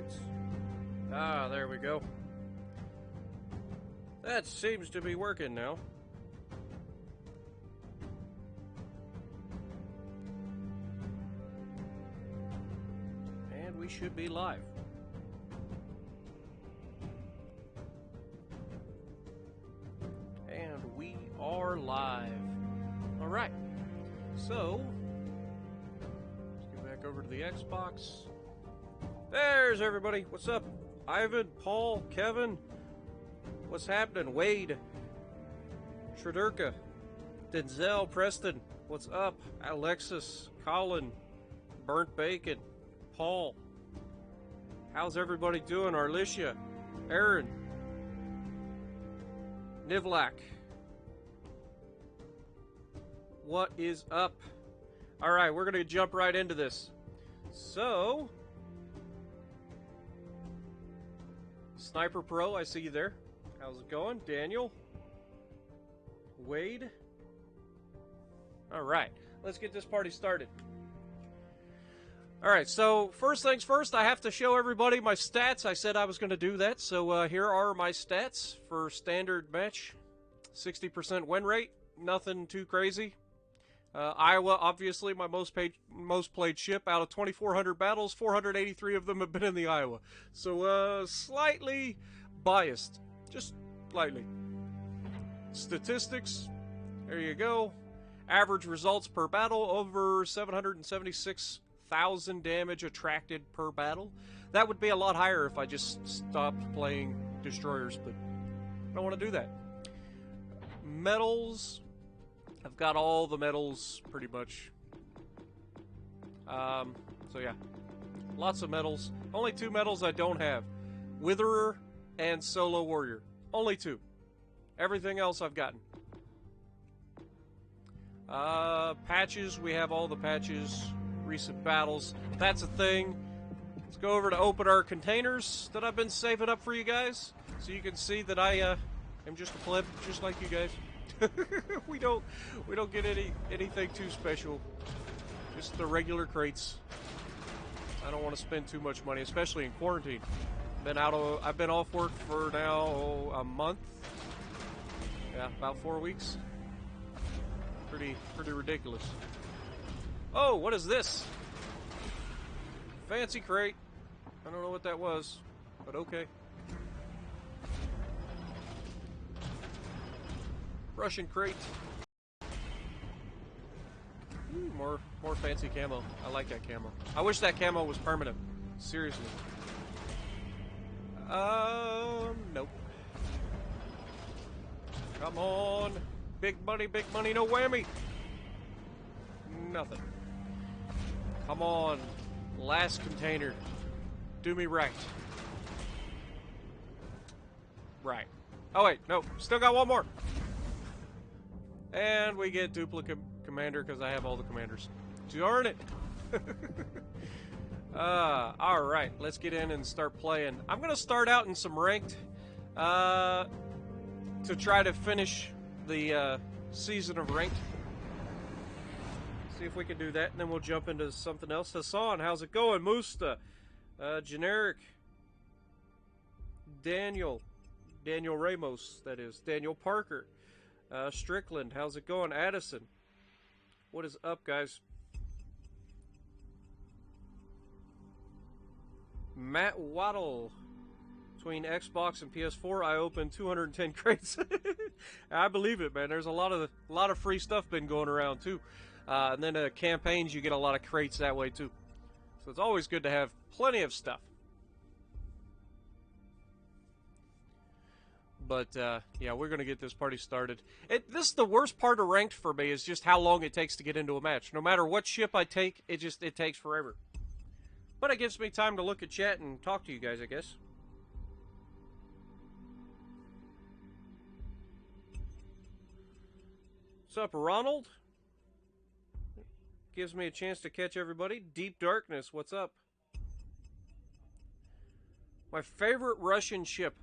right. Ah, there we go. That seems to be working now. And we should be live. And we are live. All right. So, let's get back over to the Xbox. There's everybody. What's up? Ivan, Paul, Kevin. What's happening? Wade, Tredurka, Denzel, Preston. What's up? Alexis, Colin, Burnt Bacon, Paul. How's everybody doing? Arlicia, Aaron, Nivlak. What is up? All right, we're going to jump right into this. So, Sniper Pro, I see you there. How's it going? Daniel? Wade? All right, let's get this party started. All right, so first things first, I have to show everybody my stats. I said I was going to do that, so here are my stats for standard match. 60% win rate, nothing too crazy. Iowa, obviously, my most played ship. Out of 2,400 battles, 483 of them have been in the Iowa. So, slightly biased. Just slightly. Statistics, there you go. Average results per battle, over 776,000 damage attracted per battle. That would be a lot higher if I just stopped playing destroyers, but I don't want to do that. Medals, I've got all the medals pretty much. So yeah, lots of medals. Only 2 medals I don't have. Witherer and Solo Warrior. Only 2. Everything else I've gotten. Patches, we have all the patches. Recent battles, that's a thing. Let's go over to open our containers that I've been saving up for you guys, so you can see that I am just a pleb, just like you guys. we don't get anything too special. Just the regular crates. I don't want to spend too much money, especially in quarantine. I've been off work for now a month. Yeah, about 4 weeks. Pretty ridiculous. Oh, what is this? Fancy crate. I don't know what that was, but okay. Russian crate. Ooh, more fancy camo. I like that camo. I wish that camo was permanent. Seriously. Nope. Come on. Big money, no whammy. Nothing. Come on. Last container. Do me right. Right. Oh, wait. No. Still got one more. And we get duplicate commander because I have all the commanders. Darn it. Alright. Let's get in and start playing. I'm going to start out in some ranked to try to finish the season of ranked. See if we can do that, and then we'll jump into something else. Hassan, how's it going? Musta, Generic, Daniel Ramos, that is. Daniel Parker, Strickland, how's it going? Addison, what is up, guys? Matt Waddle, between Xbox and PS4, I opened 210 crates. I believe it, man. There's a lot of free stuff been going around too. And then campaigns, you get a lot of crates that way too. So it's always good to have plenty of stuff. But yeah, we're gonna get this party started. This is the worst part of ranked for me, is just how long it takes to get into a match. No matter what ship I take, it takes forever. But it gives me time to look at chat and talk to you guys, I guess. What's up, Ronald? Gives me a chance to catch everybody. Deep Darkness, what's up? My favorite Russian ship.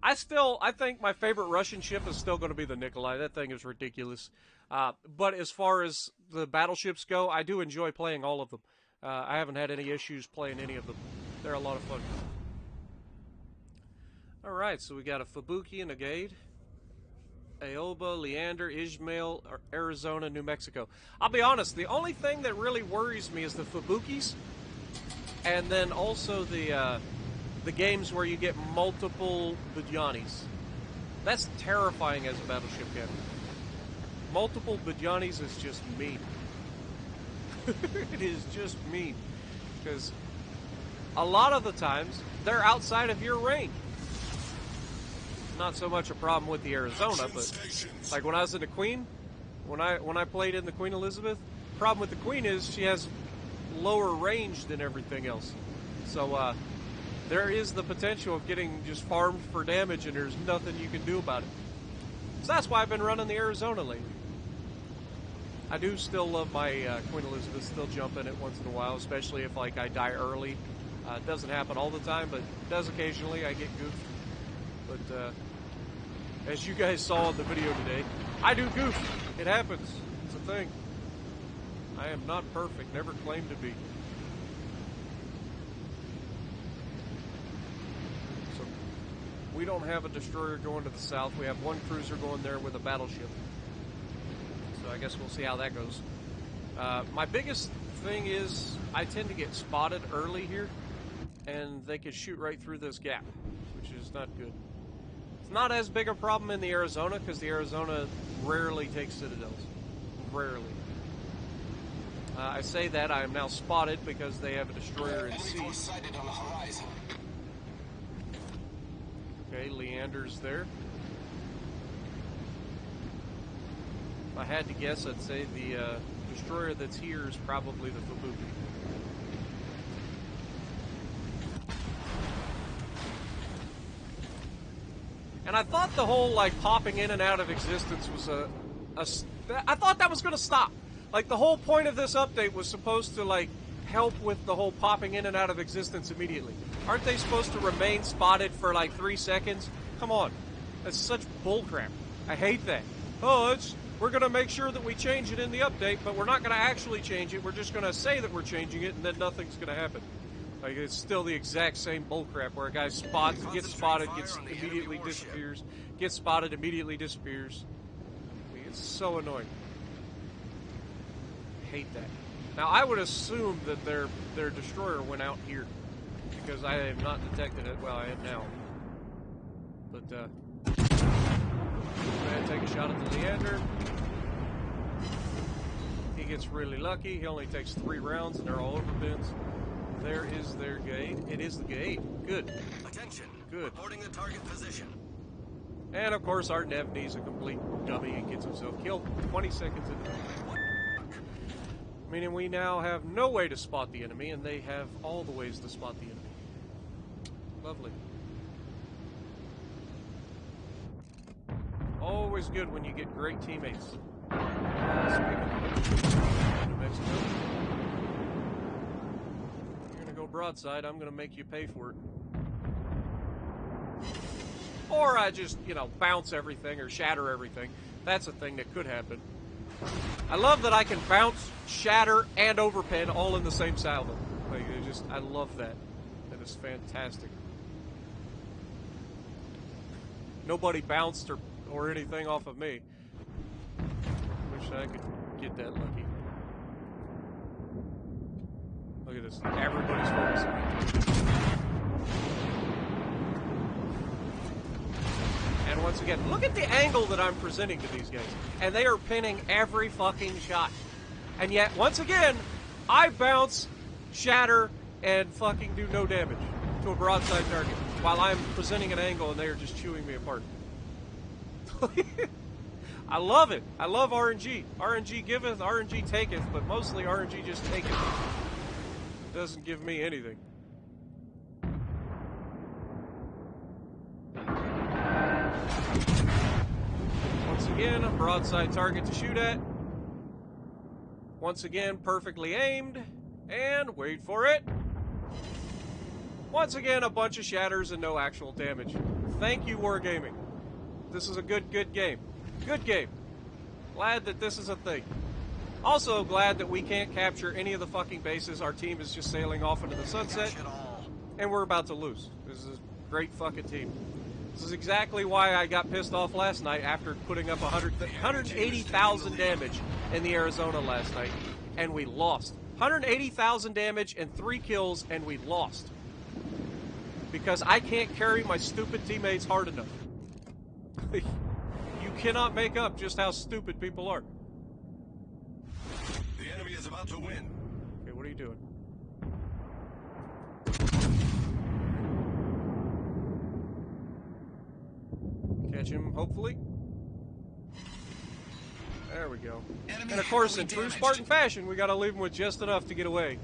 I think my favorite Russian ship is still going to be the Nikolai. That thing is ridiculous. But as far as the battleships go, I do enjoy playing all of them. I haven't had any issues playing any of them. They're a lot of fun. Alright, so we got a Fubuki and a Gade. Aoba, Leander, Ismail, Arizona, New Mexico. I'll be honest, the only thing that really worries me is the Fubukis, and then also the games where you get multiple Budyanis. That's terrifying as a battleship captain. Multiple Budyanis is just mean. It is just mean. Because a lot of the times, they're outside of your range. Not so much a problem with the Arizona, but like when I was in the Queen, when I played in the Queen Elizabeth, the problem with the Queen is she has lower range than everything else. So there is the potential of getting just farmed for damage, and there's nothing you can do about it. So that's why I've been running the Arizona lately. I do still love my Queen Elizabeth, still jump in it once in a while, especially if like I die early. It doesn't happen all the time, but it does occasionally. I get goofed. But as you guys saw in the video today, I do goof. It happens. It's a thing. I am not perfect. Never claimed to be. So we don't have a destroyer going to the south. We have one cruiser going there with a battleship. So I guess we'll see how that goes. My biggest thing is I tend to get spotted early here, and they could shoot right through this gap, which is not good. It's not as big a problem in the Arizona, because the Arizona rarely takes citadels. Rarely. I say that I am now spotted because they have a destroyer in sea. Okay, Leander's there. If I had to guess, I'd say the destroyer that's here is probably the Fubuki. And I thought the whole, like, popping in and out of existence was I thought that was going to stop. Like, the whole point of this update was supposed to, like, help with the whole popping in and out of existence immediately. Aren't they supposed to remain spotted for, like, 3 seconds? Come on. That's such bullcrap. I hate that. Oh, we're going to make sure that we change it in the update, but we're not going to actually change it. We're just going to say that we're changing it, and then nothing's going to happen. Like, it's still the exact same bullcrap where a guy spots, gets spotted, immediately disappears, gets spotted, immediately disappears. I mean, it's so annoying. I hate that. Now, I would assume that their destroyer went out here, because I have not detected it. Well, I am now. But, go ahead and take a shot at the Leander. He gets really lucky. He only takes 3 rounds, and they're all overbins. There is their Gade. It is the Gade. Good. Attention. Good. Reporting the target position. And of course, our Nevni's a complete dummy and gets himself killed 20 seconds into it. Meaning we now have no way to spot the enemy, and they have all the ways to spot the enemy. Lovely. Always good when you get great teammates. Speaking of New Mexico. Broadside, I'm gonna make you pay for it. Or I just, you know, bounce everything or shatter everything. That's a thing that could happen. I love that I can bounce, shatter, and overpin all in the same salvo. Like, I love that. That is fantastic. Nobody bounced or anything off of me. Wish I could get that lucky. Look at this. Everybody's focusing. And once again, look at the angle that I'm presenting to these guys. And they are pinning every fucking shot. And yet, once again, I bounce, shatter, and fucking do no damage to a broadside target. While I'm presenting an angle and they are just chewing me apart. I love it. I love RNG. RNG giveth, RNG taketh, but mostly RNG just taketh. Doesn't give me anything. Once again, a broadside target to shoot at. Once again, perfectly aimed. And wait for it. Once again, a bunch of shatters and no actual damage. Thank you, Wargaming. This is a good game. Good game. Glad that this is a thing. Also glad that we can't capture any of the fucking bases. Our team is just sailing off into the sunset. And we're about to lose. This is a great fucking team. This is exactly why I got pissed off last night after putting up 180,000 damage in the Arizona last night, and we lost. 180,000 damage and 3 kills, and we lost. Because I can't carry my stupid teammates hard enough. You cannot make up just how stupid people are. The enemy is about to win. Okay, what are you doing? Catch him, hopefully. There we go. Enemy And of course, in heavily true damaged. Spartan fashion, we gotta leave him with just enough to get away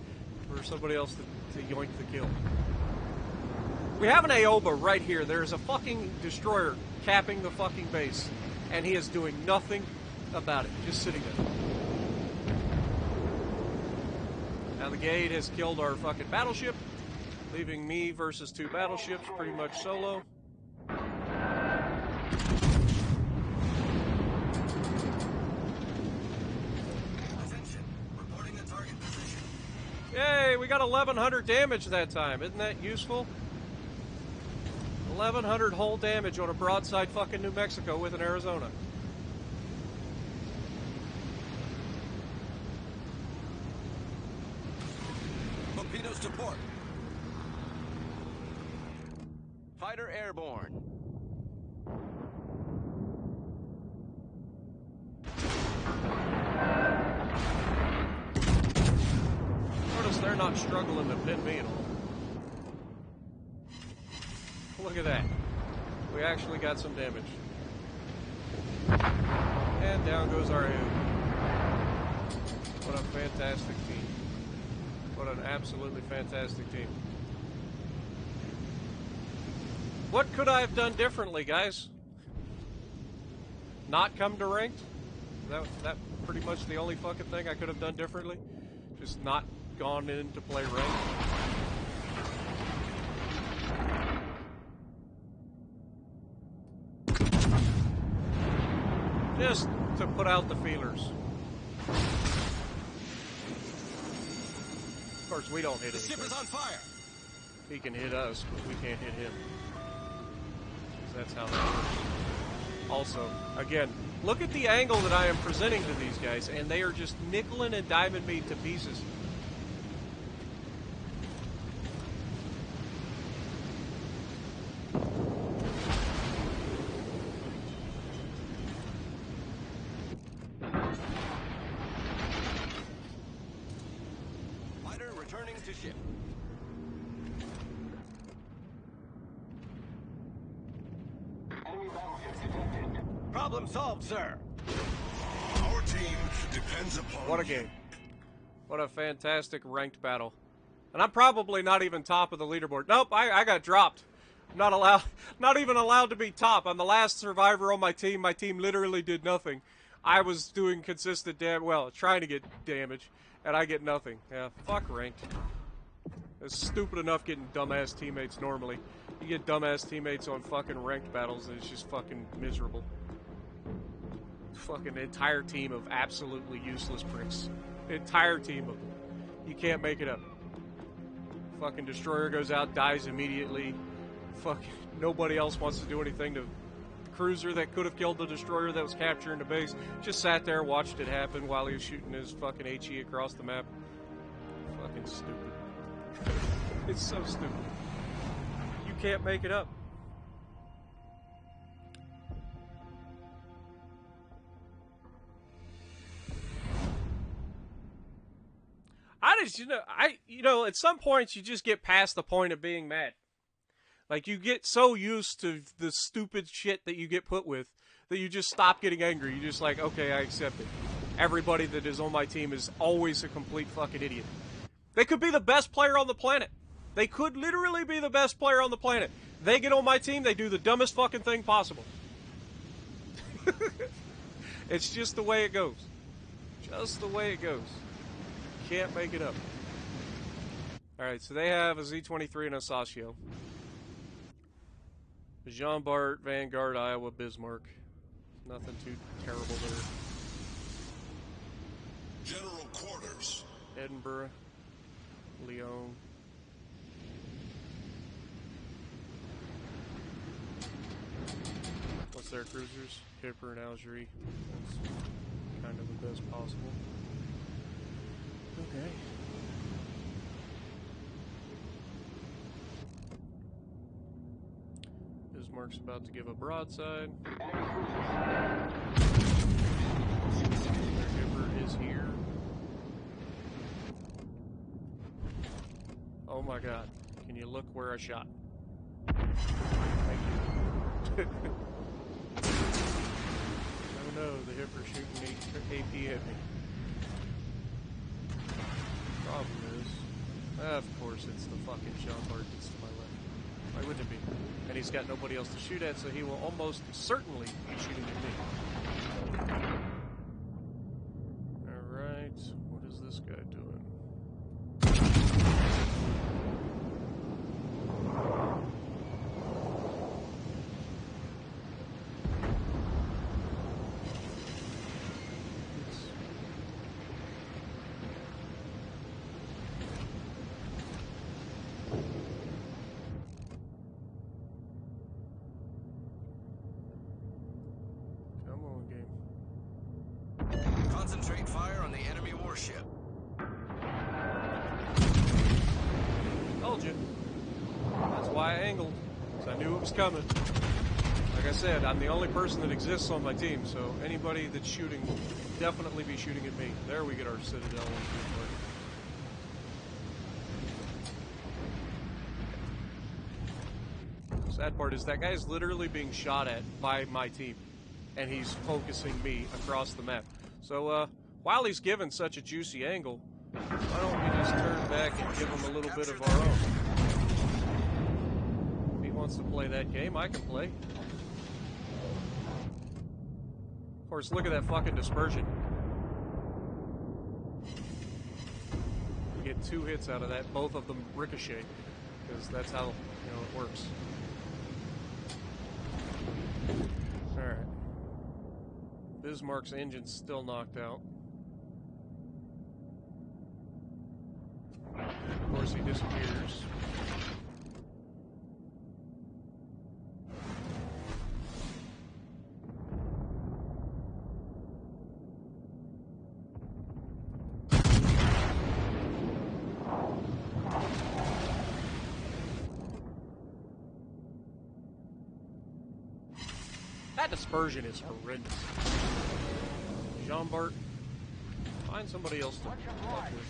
for somebody else to yoink the kill. We have an Aoba right here. There's a fucking destroyer capping the fucking base, and he is doing nothing about it. Just sitting there. Now the Gade has killed our fucking battleship, leaving me versus 2 battleships, pretty much solo. Attention. Reporting the target position. Yay, we got 1,100 damage that time. Isn't that useful? 1,100 whole damage on a broadside fucking New Mexico with an Arizona. Torpedoes to port. Fighter airborne. Notice they're not struggling to pin me at all. Look at that. We actually got some damage. And down goes our AU. What a fantastic team. What an absolutely fantastic team. What could I have done differently, guys? Not come to ranked? That pretty much the only fucking thing I could have done differently? Just not gone in to play ranked? Just to put out the feelers. Of course, we don't hit The ship anything. is on fire. He can hit us, but we can't hit him. 'Cause that's how that works. Also, again, look at the angle that I am presenting to these guys, and they are just nickeling and diming me to pieces. Fighter returning to ship. Enemy battleships detected. Problem solved, sir. Our team depends upon What a you. game. What a fantastic ranked battle. And I'm probably not even top of the leaderboard. Nope, I got dropped. Not allowed, not even allowed to be top. I'm the last survivor on my team. My team literally did nothing. I was doing consistent trying to get damage, and I get nothing. Yeah, fuck ranked. It's stupid enough getting dumbass teammates normally. You get dumbass teammates on fucking ranked battles, and it's just fucking miserable. Fucking entire team of absolutely useless pricks. Entire team of them. You can't make it up. Fucking destroyer goes out, dies immediately. Fucking nobody else wants to do anything to the cruiser that could have killed the destroyer that was capturing the base. Just sat there, watched it happen while he was shooting his fucking HE across the map. Fucking stupid. It's so stupid. You can't make it up. At some points you just get past the point of being mad. Like, you get so used to the stupid shit that you get put with that you just stop getting angry. You're just like, okay, I accept it. Everybody that is on my team is always a complete fucking idiot. They could be the best player on the planet. They could literally be the best player on the planet. They get on my team, they do the dumbest fucking thing possible. It's just the way it goes. Just the way it goes. Can't make it up. Alright, so they have a Z-23 and a Sasio. Jean Bart, Vanguard, Iowa, Bismarck. Nothing too terrible there. General quarters. Edinburgh, Lyon. air cruisers, Hipper and Algerie. That's kind of the best possible. Okay. Bismarck's about to give a broadside. Their Hipper is here. Oh my god. Can you look where I shot? Thank you. Oh no, the Hipper's shooting AP at me. Problem is, of course it's the fucking Jean-Bart that's to my left. Why wouldn't it be? And he's got nobody else to shoot at, so he will almost certainly be shooting at me. Alright, what is this guy doing? Concentrate fire on the enemy warship. Told you. That's why I angled. Because I knew it was coming. Like I said, I'm the only person that exists on my team, so anybody that's shooting will definitely be shooting at me. There we get our Citadel on the sad part is that guy is literally being shot at by my team. And he's focusing me across the map. So, while he's given such a juicy angle, why don't we just turn back and give him a little bit of our own? If he wants to play that game, I can play. Of course, look at that fucking dispersion. We get 2 hits out of that, both of them ricochet. Because that's how, it works. Alright. Bismarck's engine's still knocked out. Of course, he disappears. That dispersion is horrendous. Jean-Bart, find somebody else to fuck with.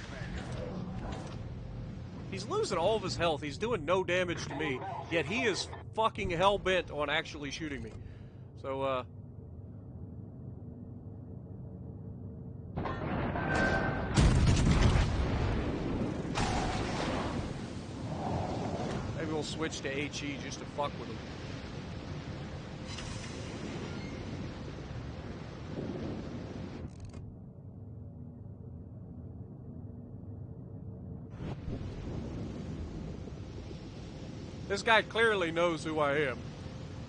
He's losing all of his health. He's doing no damage to me, yet he is fucking hell-bent on actually shooting me. So, maybe we'll switch to HE just to fuck with him. This guy clearly knows who I am.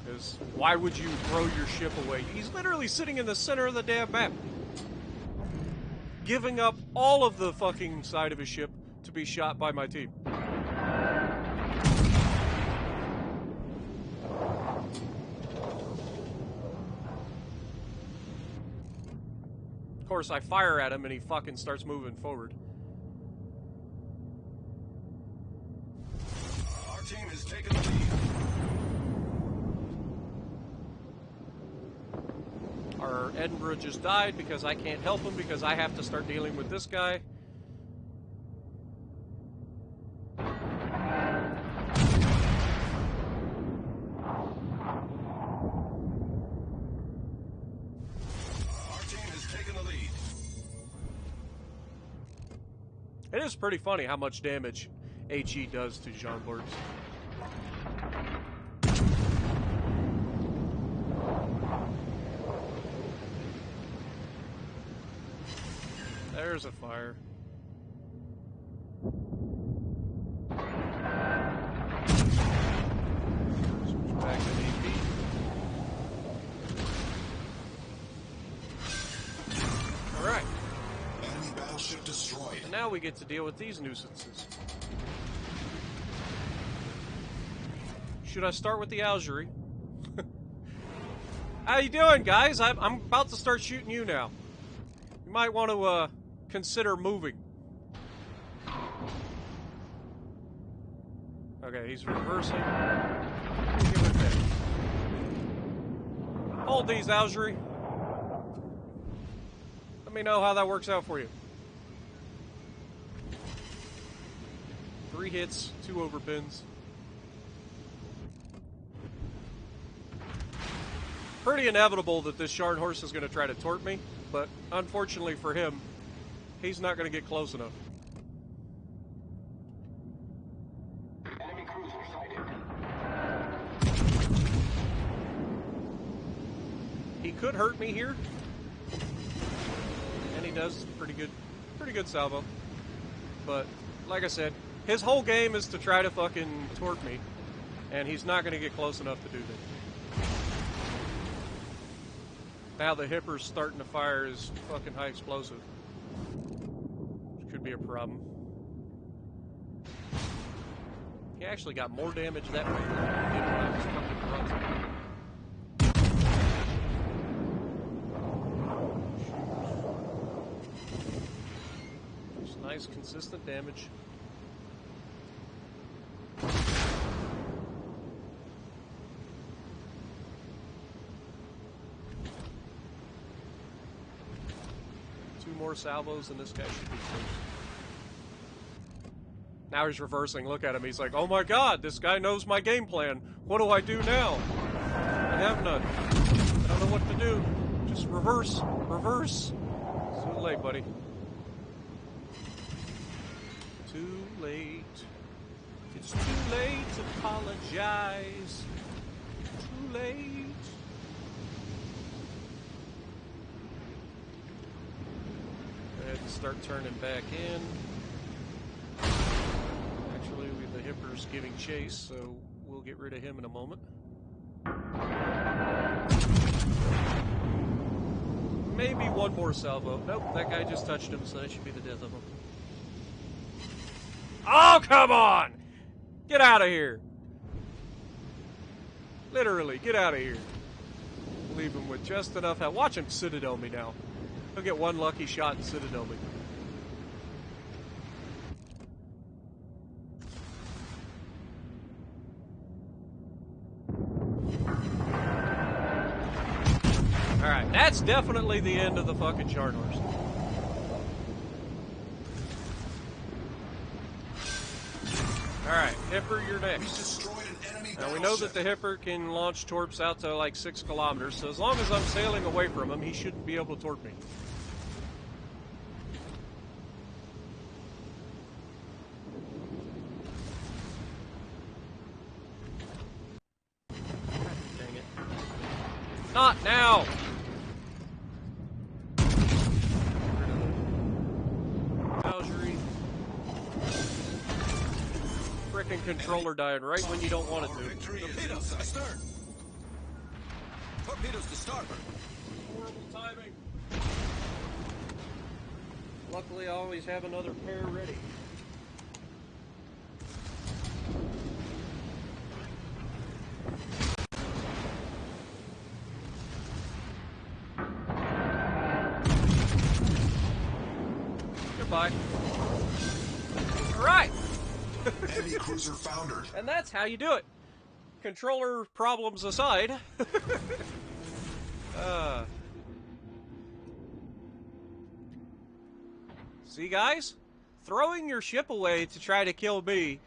Because why would you throw your ship away? He's literally sitting in the center of the damn map. Giving up all of the fucking side of his ship to be shot by my team. Of course, I fire at him and he fucking starts moving forward. Team has taken the lead. Our Edinburgh just died because I can't help him because I have to start dealing with this guy. Our team has taken the lead. It is pretty funny how much damage HE does to Jean-Bart's. There's a fire. Switch back to AP. Alright. Enemy battleship destroyed. And now we get to deal with these nuisances. Should I start with the Algerie? How you doing, guys? I'm about to start shooting you now. You might want to consider moving. Okay, he's reversing. Give it back. Hold these, Algerie. Let me know how that works out for you. 3 hits, 2 overpins. Pretty inevitable that this Sharn horse is going to try to torp me, but unfortunately for him, he's not going to get close enough. Enemy cruiser sighted. He could hurt me here, and he does pretty good salvo. But like I said, his whole game is to try to fucking torp me, and he's not going to get close enough to do that. Now the hipper's starting to fire his fucking high explosive. Which could be a problem. He actually got more damage that way than he did when I was fucking grunting. Just nice, consistent damage. More salvos and this guy should be close. Now he's reversing. Look at him. He's like, oh my god, this guy knows my game plan. What do I do now? I have none. I don't know what to do. Just reverse. Reverse. It's too late, buddy. Too late. It's too late to apologize. Too late. Start turning back in. Actually, the hipper's giving chase, so we'll get rid of him in a moment. Maybe one more salvo. Nope, that guy just touched him, so that should be the death of him. Oh, come on! Get out of here! Literally, get out of here. Leave him with just enough health. Watch him Citadel me now. He'll get one lucky shot and Citadel me. Alright, that's definitely the end of the fucking Sharn horse. Alright, Hipper, you're next. Now we know that the Hipper can launch torps out to like 6 kilometers, so as long as I'm sailing away from him, he shouldn't be able to torp me. Dang it. Not now! Algerie. Frickin' controller dying right when you don't want it to. Torpedoes astern. Torpedoes to starboard. Horrible timing. Luckily, I always have another pair ready. Goodbye. All right. Enemy cruiser foundered. And that's how you do it. Controller problems aside. See, guys? Throwing your ship away to try to kill me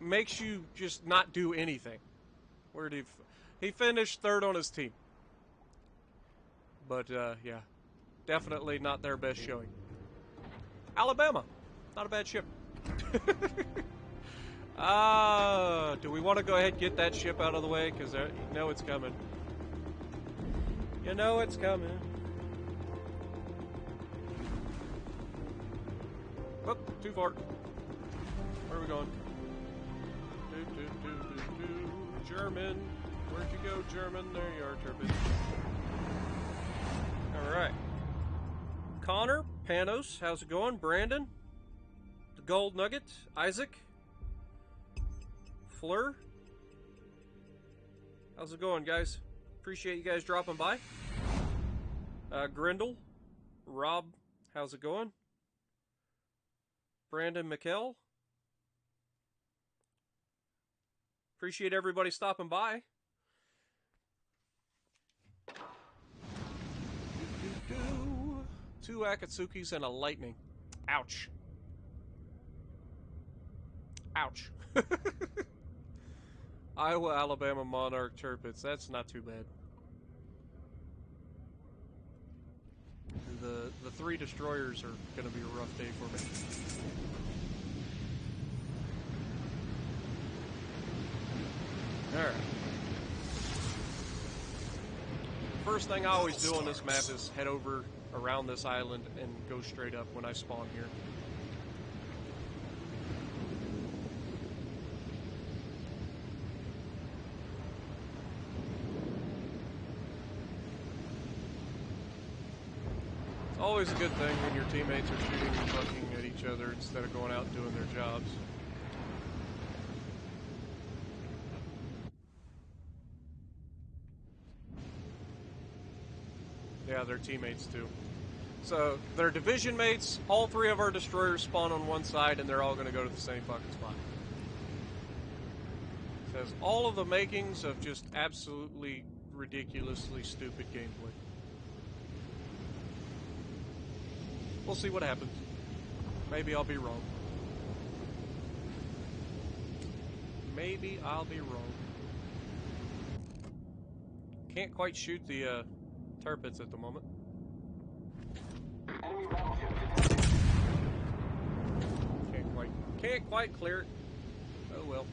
makes you just not do anything. Where did he finished 3rd on his team. But, yeah. Definitely not their best showing. Alabama. Not a bad ship. Do we want to go ahead and get that ship out of the way? Because you know it's coming. You know it's coming. Oh, too far. Where are we going? German. Where'd you go, German? There you are, Tirpitz. Alright. Connor, Panos, how's it going? Brandon, the Gold Nugget, Isaac, Fleur. How's it going, guys? Appreciate you guys dropping by. Grindle, Rob, how's it going? Brandon McKell. Appreciate everybody stopping by. Two Akatsukis and a lightning. Ouch. Ouch. Iowa, Alabama, Monarch, Tirpitz. That's not too bad. The 3 destroyers are going to be a rough day for me. Alright. First thing I always do on this map is head over around this island and go straight up when I spawn here. It's always a good thing when your teammates are shooting and fucking at each other instead of going out and doing their jobs. Yeah, they're teammates too. So, they're division mates, all 3 of our destroyers spawn on one side, and they're all going to go to the same fucking spot. It says all of the makings of just absolutely ridiculously stupid gameplay. We'll see what happens. Maybe I'll be wrong. Maybe I'll be wrong. Can't quite shoot the Tirpitz at the moment. Enemy battleship detected. Can't quite clear it. Oh well.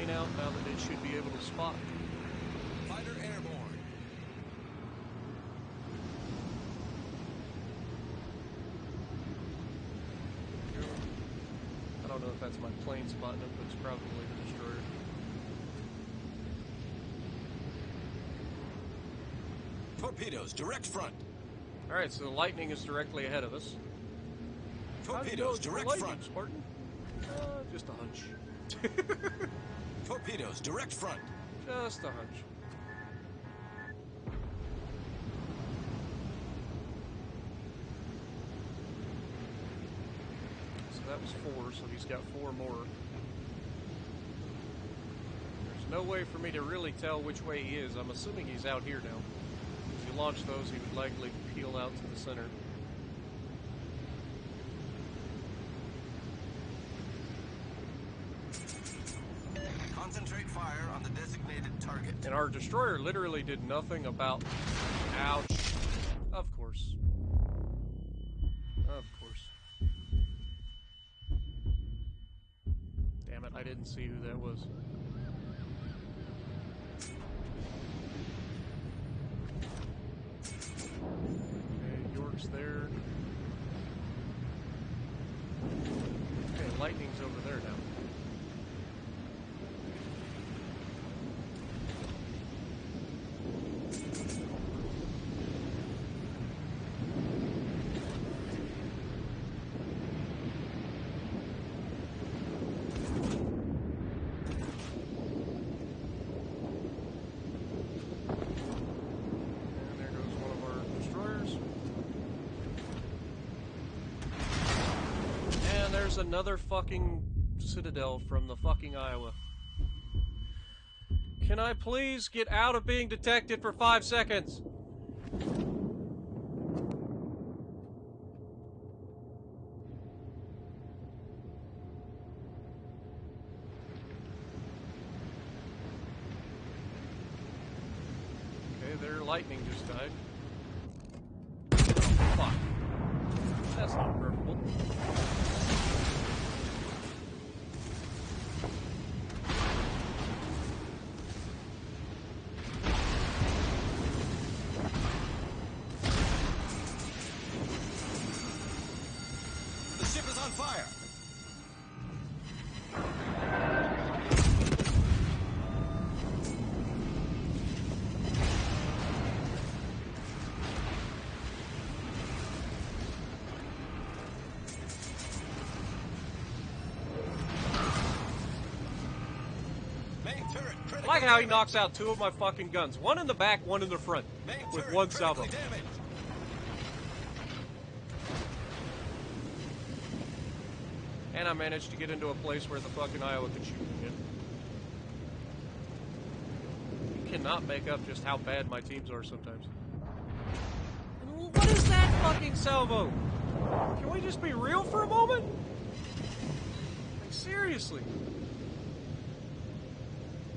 Out now that it should be able to spot. Fighter airborne. I don't know if that's my plane spotting him, but it's probably the destroyer. Torpedoes, direct front. Alright, so the lightning is directly ahead of us. Torpedoes, direct front. Spartan? Just a hunch. Torpedoes, direct front. Just a hunch. So that was 4, so he's got 4 more. There's no way for me to really tell which way he is. I'm assuming he's out here now. If you launch those, he would likely peel out to the center. Concentrate fire on the designated target. And our destroyer literally did nothing about... Ouch. Of course. Of course. Damn it, I didn't see who that was. Okay, York's there. Okay, Lightning's over there now. Another fucking citadel from the fucking Iowa. Can I please get out of being detected for 5 seconds? Okay, their lightning just died. Oh, fuck. That's not preferable. The ship is on fire. like how he knocks out 2 of my fucking guns. One in the back, one in the front. Main With turret one salvo. critically damaged. And I managed to get into a place where the fucking Iowa can shoot again. You cannot make up just how bad my teams are sometimes. And what is that fucking salvo? Can we just be real for a moment? Like, seriously.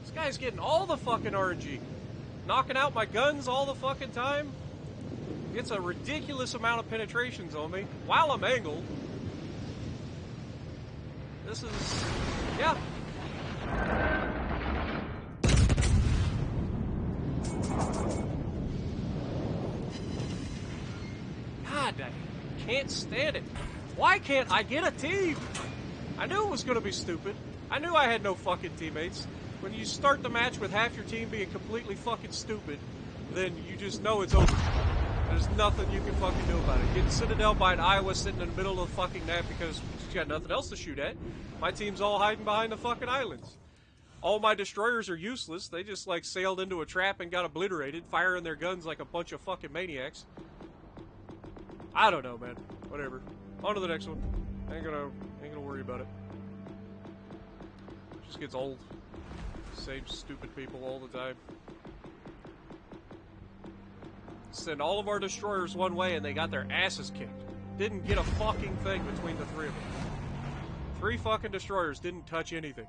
This guy's getting all the fucking RNG. Knocking out my guns all the fucking time. Gets a ridiculous amount of penetrations on me while I'm angled. This is... yeah. God, I can't stand it. Why can't I get a team? I knew it was going to be stupid. I knew I had no fucking teammates. When you start the match with half your team being completely fucking stupid, then you just know it's over. There's nothing you can fucking do about it. Getting Citadel by an Iowa sitting in the middle of the fucking map because she's got nothing else to shoot at. My team's all hiding behind the fucking islands. All my destroyers are useless. They just like sailed into a trap and got obliterated, firing their guns like a bunch of fucking maniacs. I don't know, man. Whatever. On to the next one. Ain't gonna worry about it. Just gets old. Same stupid people all the time. Send all of our destroyers one way and they got their asses kicked. Didn't get a fucking thing between the 3 of them. 3 fucking destroyers didn't touch anything.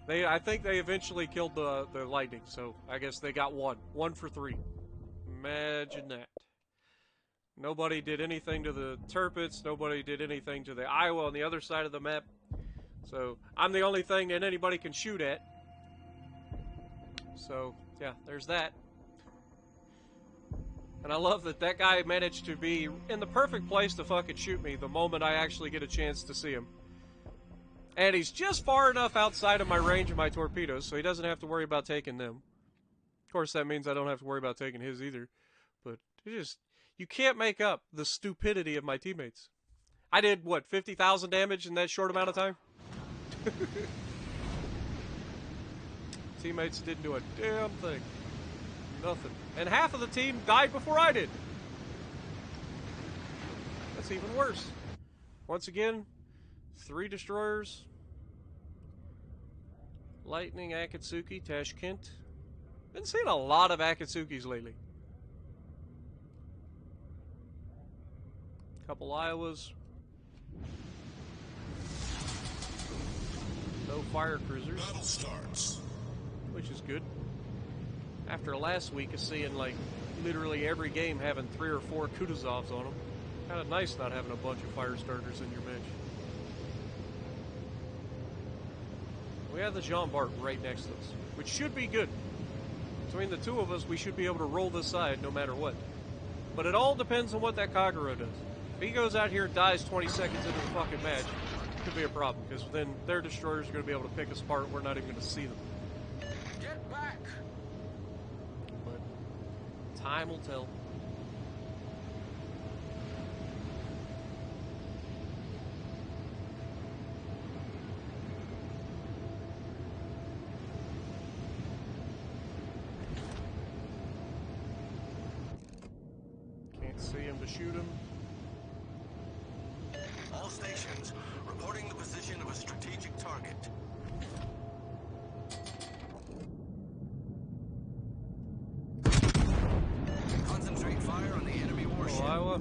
I think they eventually killed the lightning, so I guess they got 1. 1 for 3. Imagine that. Nobody did anything to the Tirpitz. Nobody did anything to the Iowa on the other side of the map. So I'm the only thing that anybody can shoot at. So, yeah, there's that. And I love that that guy managed to be in the perfect place to fucking shoot me the moment I actually get a chance to see him. And he's just far enough outside of my range of my torpedoes, so he doesn't have to worry about taking them. Of course, that means I don't have to worry about taking his either. But you can't make up the stupidity of my teammates. I did, what, 50,000 damage in that short amount of time? Teammates didn't do a damn thing. Nothing. And half of the team died before I did. That's even worse. Once again, 3 destroyers. Lightning, Akatsuki, Tashkent. Been seeing a lot of Akatsukis lately. Couple Iowas. No fire cruisers. Battle starts. Which is good. After last week of seeing, like, literally every game having 3 or 4 Kutuzovs on them. Kind of nice not having a bunch of fire starters in your bench. We have the Jean Bart right next to us, which should be good. Between the 2 of us, we should be able to roll this side no matter what. But it all depends on what that Kagero does. If he goes out here and dies 20 seconds into the fucking match, it could be a problem, because then their destroyers are going to be able to pick us apart. We're not even going to see them. Get back! But time will tell. Can't see him to shoot him. All stations, reporting the position of a strategic target. Concentrate fire on the enemy warship. Oh, Iowa.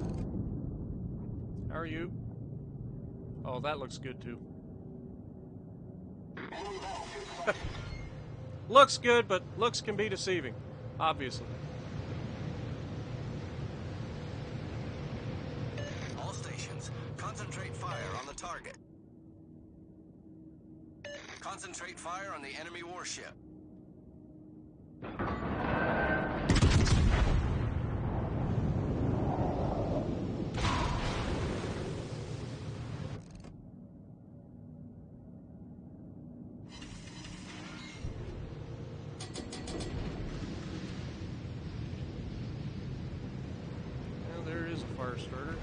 How are you? Oh, that looks good too. Looks good, but looks can be deceiving, obviously. All stations, concentrate fire on the target. Concentrate fire on the enemy warship. There is a fire starter.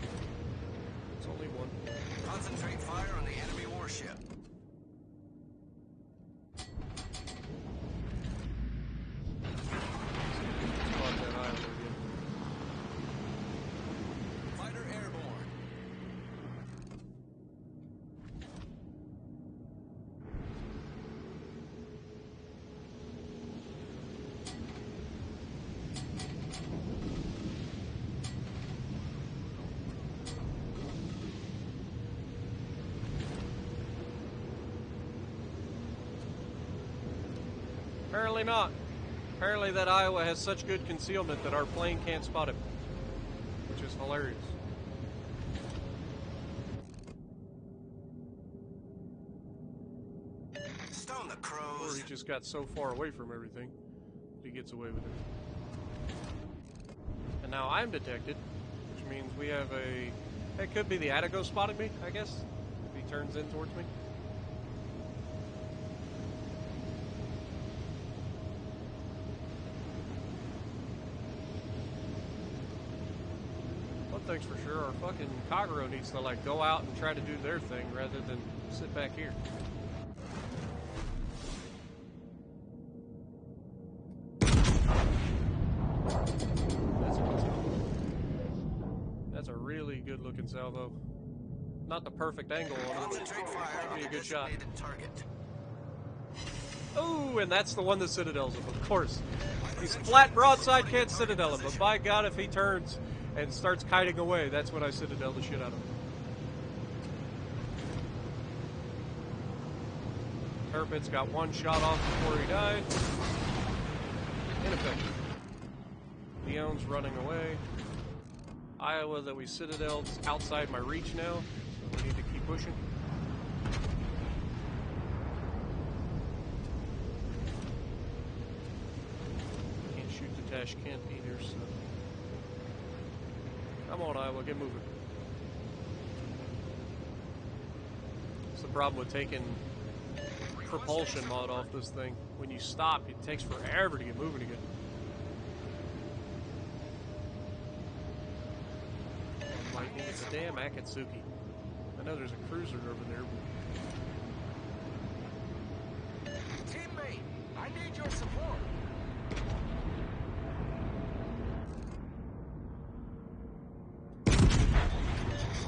It's only 1. Concentrate fire on the enemy warship. Apparently not. Apparently that Iowa has such good concealment that our plane can't spot him. Which is hilarious. Stone the Or crows. he just got so far away from everything that he gets away with it. And now I'm detected, which means we have a... It could be the Attigo spotting me, I guess, if he turns in towards me. One thing's for sure, our fucking Kagero needs to, like, go out and try to do their thing rather than sit back here. That's a really good looking salvo. Not the perfect angle on it. Concentrate fire on Be a the good shot. designated target. Oh, and that's the one that citadels him, of course. He's flat broadside, can't citadel him, but by God, if he turns and starts kiting away, that's when I citadel the shit out of him. Tirpitz got one shot off before he died. Ineffective. Leon's running away. Iowa that we citadeled is outside my reach now, so we need to keep pushing. Can't shoot the Tashkent either, so... Come on, Iowa, get moving. That's the problem with taking propulsion mod off this thing. When you stop, it takes forever to get moving again. Lightning, it's a damn Akatsuki. I know there's a cruiser over there, but... Teammate, I need your support.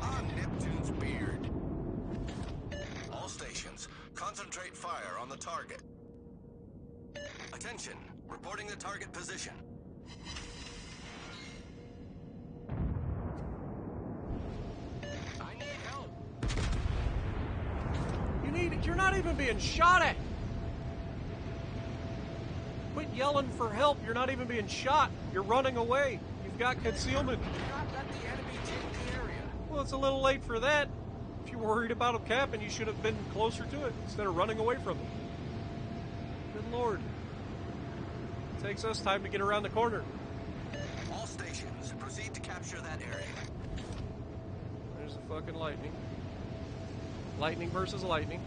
On Neptune's beard. All stations, concentrate fire on the target. Attention, reporting the target position. I need help. You're not even being shot at! Quit yelling for help, you're not even being shot. You're running away. You've got concealment. Do not let the enemy take the area. Well, it's a little late for that. If you're worried about him capping, you should have been closer to it instead of running away from him. Good lord. It takes us time to get around the corner. All stations, proceed to capture that area. There's the fucking lightning. Lightning versus lightning.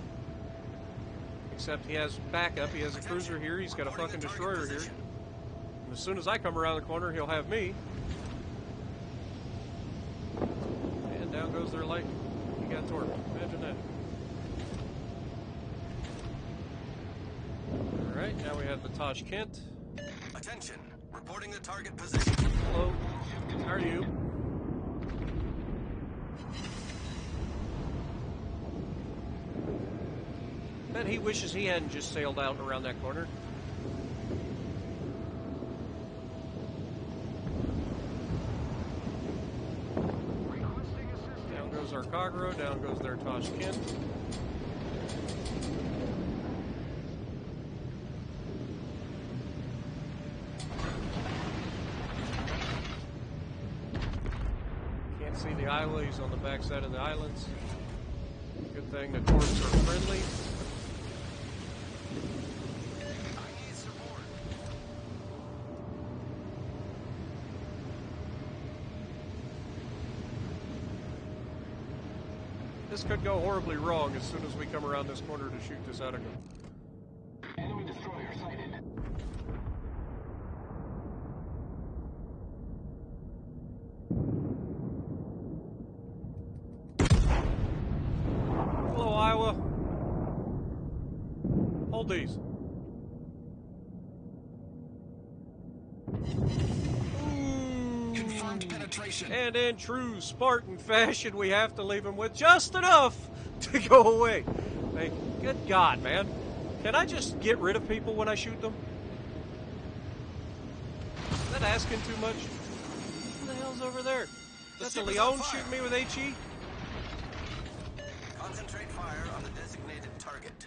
Except he has backup. He has a cruiser here. He's got a fucking destroyer here. And as soon as I come around the corner, he'll have me. And down goes their lightning. He got torqued. Imagine that. Alright, now we have the Tashkent. Attention, reporting the target position. Hello. How are you? Bet he wishes he hadn't just sailed out around that corner. Down goes our Kagero, down goes their Tashkent. Can't see the Iowa, he's on the backside of the islands. Good thing the torps are friendly. I need support. This could go horribly wrong as soon as we come around this corner to shoot this Attigo. Enemy destroyer sighted. Hello, Iowa. Hold these. Confirmed penetration. And in true Spartan fashion, we have to leave him with just enough to go away. Hey, good God, man. Can I just get rid of people when I shoot them? Is that asking too much? Who the hell's over there? Is that the Leon shooting me with HE? Concentrate fire on the designated target.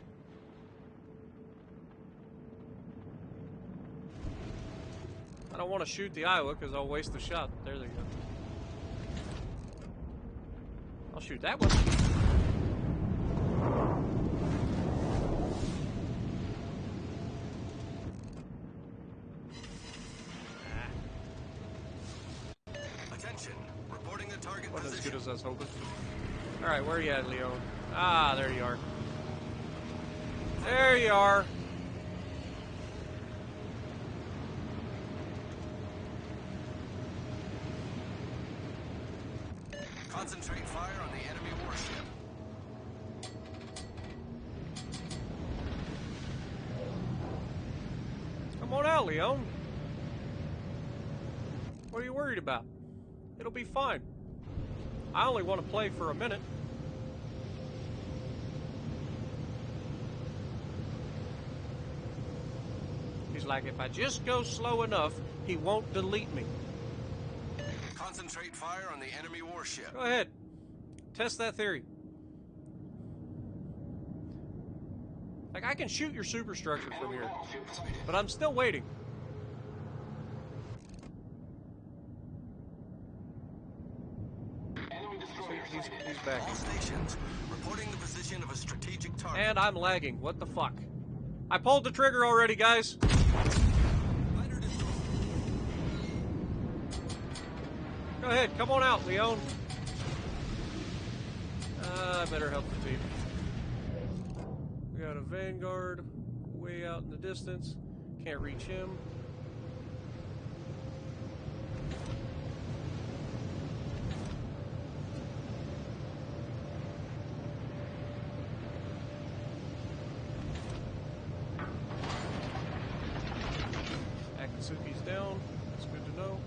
I don't want to shoot the Iowa because I'll waste the shot. There they go. I'll shoot that one. Attention. Reporting the target Wasn't as position. good as I was hoping. Alright, where are you at, Leon? Ah, there you are. There you are. Concentrate fire on the enemy warship. Come on out, Leon. What are you worried about? It'll be fine. I only want to play for a minute. He's like, if I just go slow enough, he won't delete me. Concentrate fire on the enemy warship. Go ahead. Test that theory. Like, I can shoot your superstructure from here, Battleship sighted. but I'm still waiting. Enemy destroyer He's sighted. back. All stations reporting the position of a strategic target. And I'm lagging. What the fuck? I pulled the trigger already, guys. Fighter destroyed. Go ahead. Come on out, Leon. I better help the team. We got a Vanguard way out in the distance. Can't reach him. Akatsuki's down. That's good to know.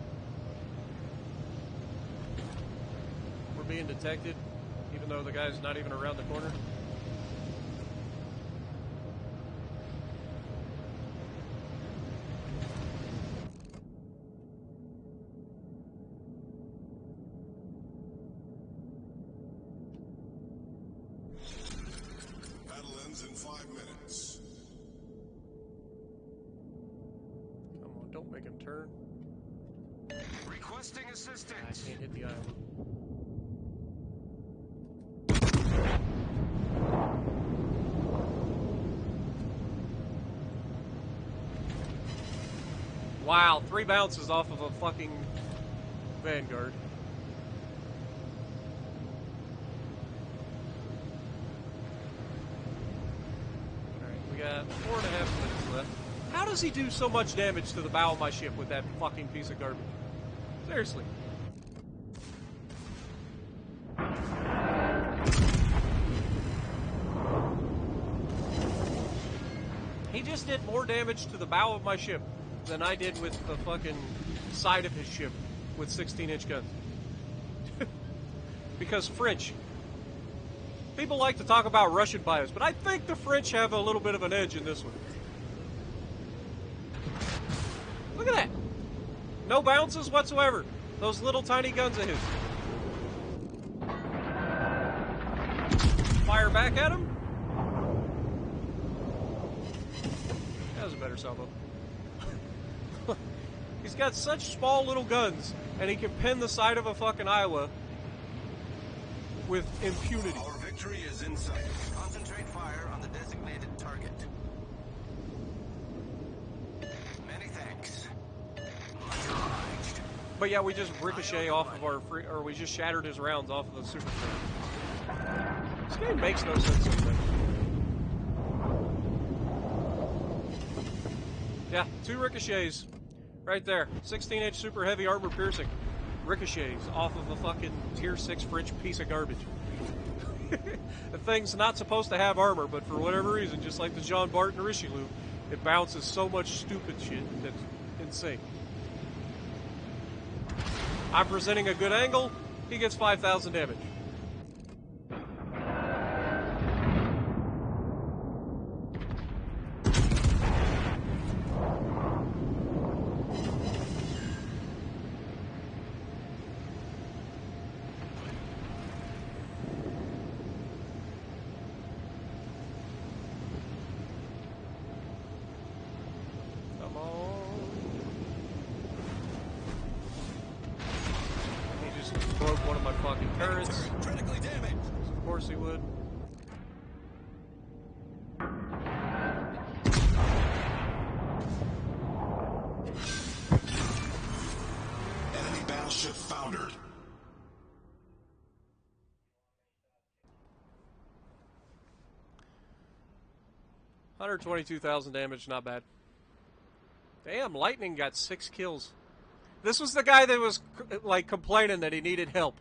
We're being detected, even though the guy's not even around the corner. Battle ends in 5 minutes. Come on, don't make him turn. Requesting I assistance. can't hit the island. Wow, 3 bounces off of a fucking Vanguard. Alright, we got 4.5 minutes left. How does he do so much damage to the bow of my ship with that fucking piece of garbage? Seriously. He just did more damage to the bow of my ship than I did with the fucking side of his ship with 16-inch guns. Because French. People like to talk about Russian bias, but I think the French have a little bit of an edge in this one. Look at that. No bounces whatsoever. Those little tiny guns of his. Fire back at him. That was a better salvo. He's got such small little guns, and he can pin the side of a fucking Iowa with impunity. Our victory is in sight. Concentrate fire on the designated target. Many thanks. Much obliged. But yeah, we just ricochet off of our free, or we just shattered his rounds off of the super strength. This game makes no sense sometimes. Yeah, 2 ricochets. Right there. 16-inch super heavy armor piercing. Ricochets off of a fucking tier 6 French piece of garbage. The thing's not supposed to have armor, but for whatever reason, just like the Jean Bart and Richelieu, it bounces so much stupid shit that's insane. I'm presenting a good angle, he gets 5,000 damage. Come on. fucking turrets. Critically damaged. Of course he would. Enemy battleship foundered. 122,000 damage, not bad. Damn, Lightning got 6 kills. This was the guy that was, like, complaining that he needed help.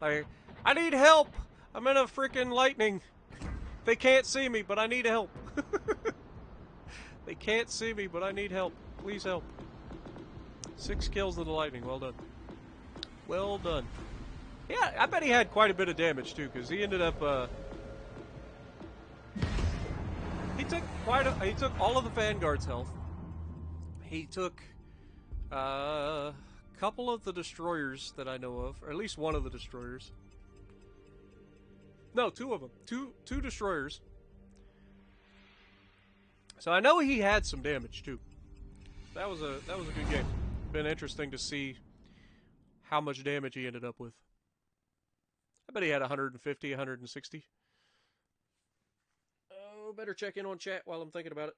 Like, I need help! I'm in a freaking Lightning. They can't see me, but I need help. They can't see me, but I need help. Please help. 6 kills to the Lightning. Well done. Well done. Yeah, I bet he had quite a bit of damage, too, because he ended up, He took all of the Vanguard's health. He took a couple of the destroyers that I know of, or at least one of the destroyers. No, 2 of them. Two destroyers. So I know he had some damage too. That was a good game. Been interesting to see how much damage he ended up with. I bet he had 150, 160. Oh, better check in on chat while I'm thinking about it.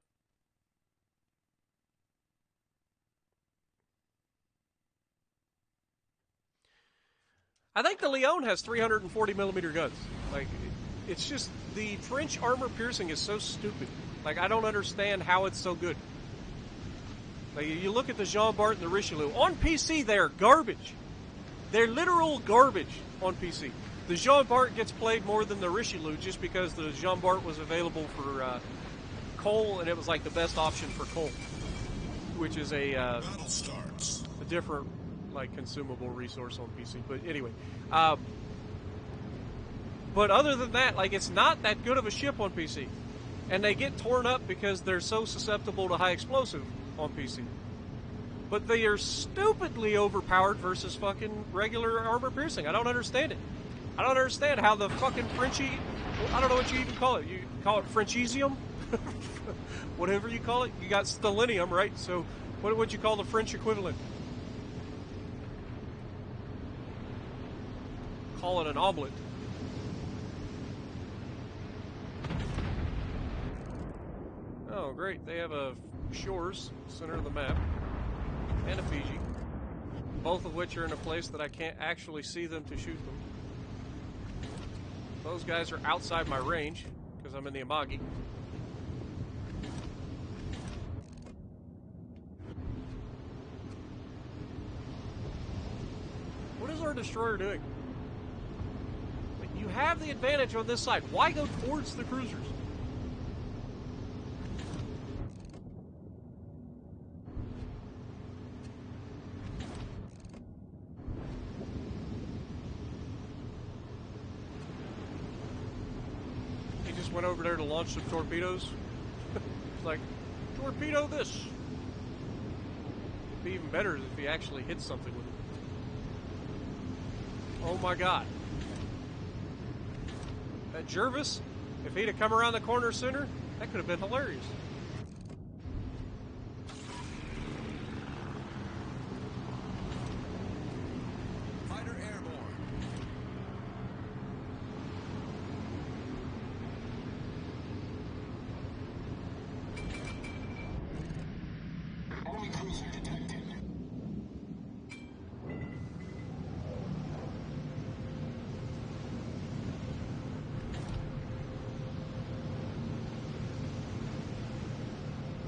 I think the Leon has 340mm guns. Like, it's just, the French armor piercing is so stupid. Like, I don't understand how it's so good. Like, you look at the Jean Bart and the Richelieu. On PC, they're garbage. They're literal garbage on PC. The Jean Bart gets played more than the Richelieu just because the Jean Bart was available for coal, and it was like the best option for coal, which is Battle starts. a different, like, consumable resource on PC. But anyway, but other than that, like, it's not that good of a ship on PC, and they get torn up because they're so susceptible to high explosive on PC. But they are stupidly overpowered versus fucking regular armor piercing. I don't understand it. I don't understand how the fucking Frenchie, I don't know what you even call it. You call it Frenchesium? Whatever you call it. You got stellinium, right? So what would you call the French equivalent? Call it an omelet. Oh, great. They have a shores, center of the map, and a Fiji. Both of which are in a place that I can't actually see them to shoot them. Those guys are outside my range, because I'm in the Amagi. What is our destroyer doing? Like, you have the advantage on this side. Why go towards the cruisers? Went over there to launch some torpedoes. It's like, torpedo this. It'd be even better if he actually hit something with it. Oh my god. That Jervis, if he'd have come around the corner sooner, that could have been hilarious. Fighter airborne. Enemy cruiser detected.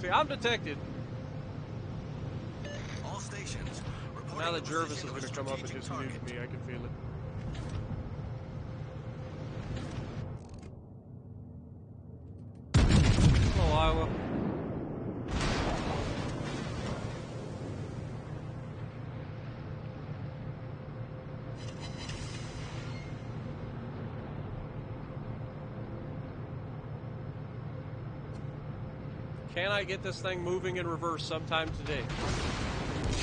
See, I'm detected. All stations. Now that the Jervis is position going of to a come up and strategic just target. nuke me, I can feel it. Hello, Iowa. Can I get this thing moving in reverse sometime today?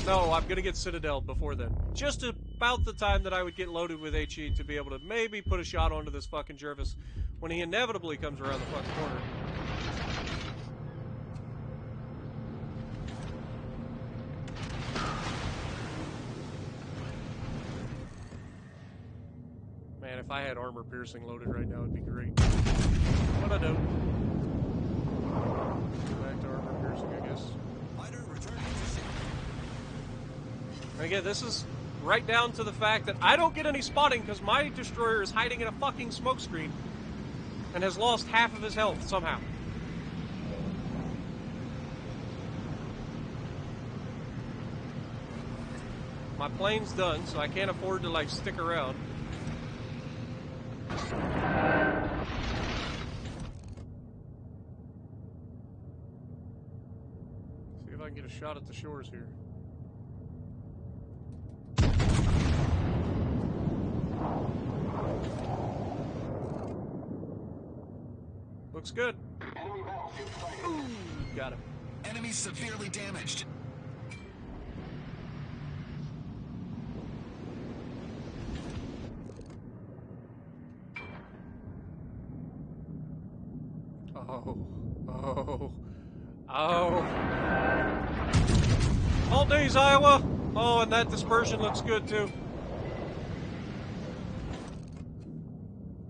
No, I'm going to get Citadel before then. Just about the time that I would get loaded with HE to be able to maybe put a shot onto this fucking Jervis when he inevitably comes around the fucking corner. if I had armor piercing loaded right now, it'd be great. But I don't. Go back to armor piercing, I guess. Fighter returning to sea. And again, this is right down to the fact that I don't get any spotting because my destroyer is hiding in a fucking smokescreen and has lost half of his health somehow. My plane's done, so I can't afford to, like, stick around. See if I can get a shot at the shores here. Looks good. Enemy battleship sighted. Ooh, got him. Enemy severely damaged. Oh. All days, Iowa. Oh, and that dispersion looks good, too.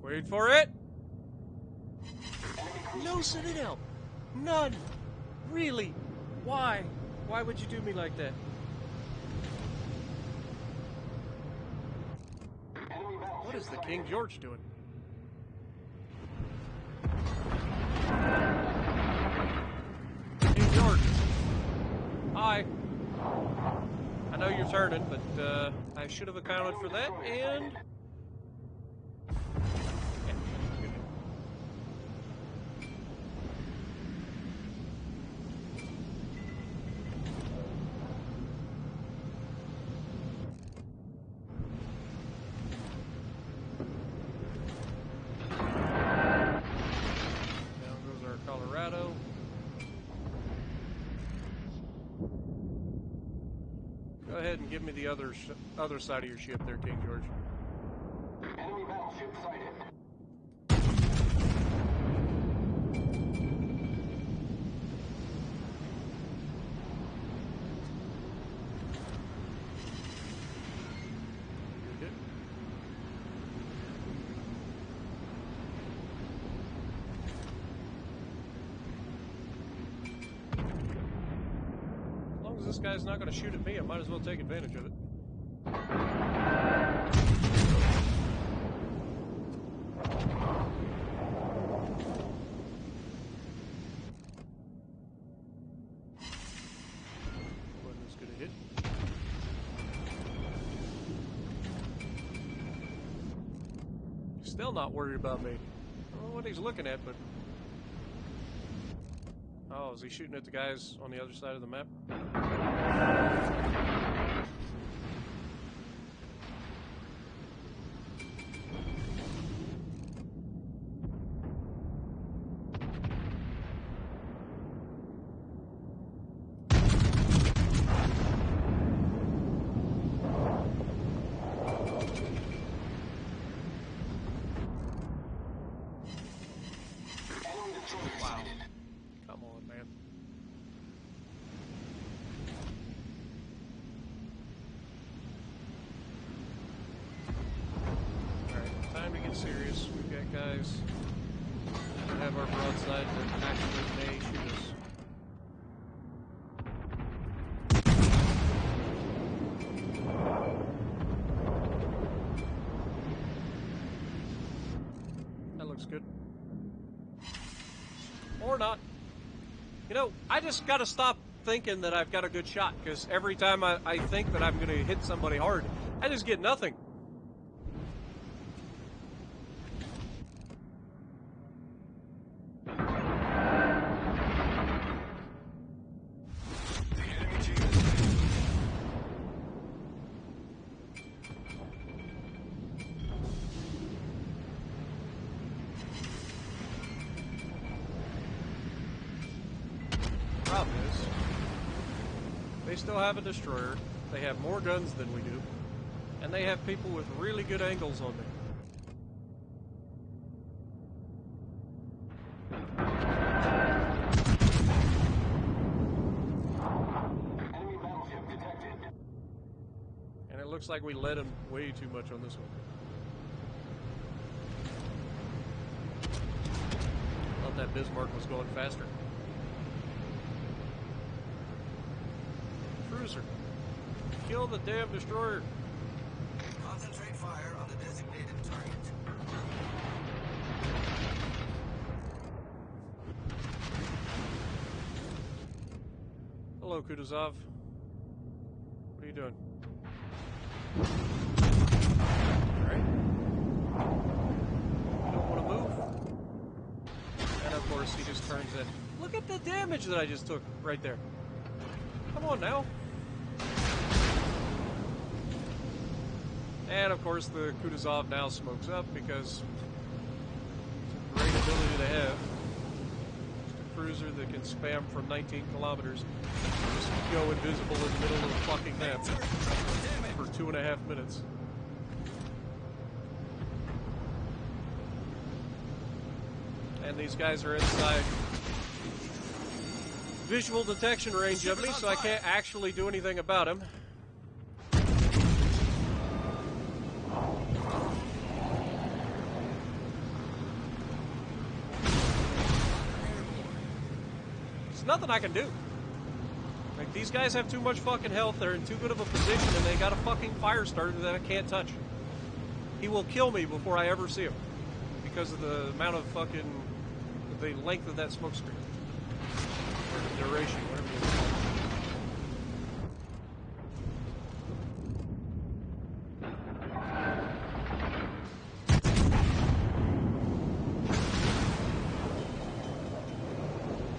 Wait for it. No Citadel. None. Really? Why? Why would you do me like that? What is the King George doing? King George. Hi. I know you're turning, but I should have accounted for that, and... Go ahead and give me the other side of your ship there, King George. Enemy battleship sighted. Good. As long as this guy's not going to shoot at me, I might as well take advantage of it. Wasn't going to hit. Still not worried about me. I don't know what he's looking at, but... Oh, is he shooting at the guys on the other side of the map? Wow. Come on, man. Alright, time to get serious. We've got guys that have our broadside that actually may shoot us. That looks good. Or not. You know, I just gotta stop thinking that I've got a good shot, because every time I think that I'm gonna hit somebody hard, I just get nothing. Problem is, they still have a destroyer, they have more guns than we do, and they have people with really good angles on them. Enemy battleship detected. And it looks like we led them way too much on this one. Thought that Bismarck was going faster. Cruiser. Kill the damn destroyer. Concentrate fire on the designated target. Hello, Kutuzov. What are you doing? Alright. You don't want to move. And of course, he just turns in. Look at the damage that I just took right there. Come on now. And of course, the Kutuzov now smokes up because it's a great ability to have. Just a cruiser that can spam from 19 kilometers. Just go invisible in the middle of the fucking map for 2.5 minutes. And these guys are inside visual detection range of me, so I can't actually do anything about him. There's nothing I can do. Like, these guys have too much fucking health, they're in too good of a position, and they got a fucking fire starter that I can't touch. He will kill me before I ever see him. Because of the amount of fucking... the length of that smoke screen. Or the duration, whatever you want.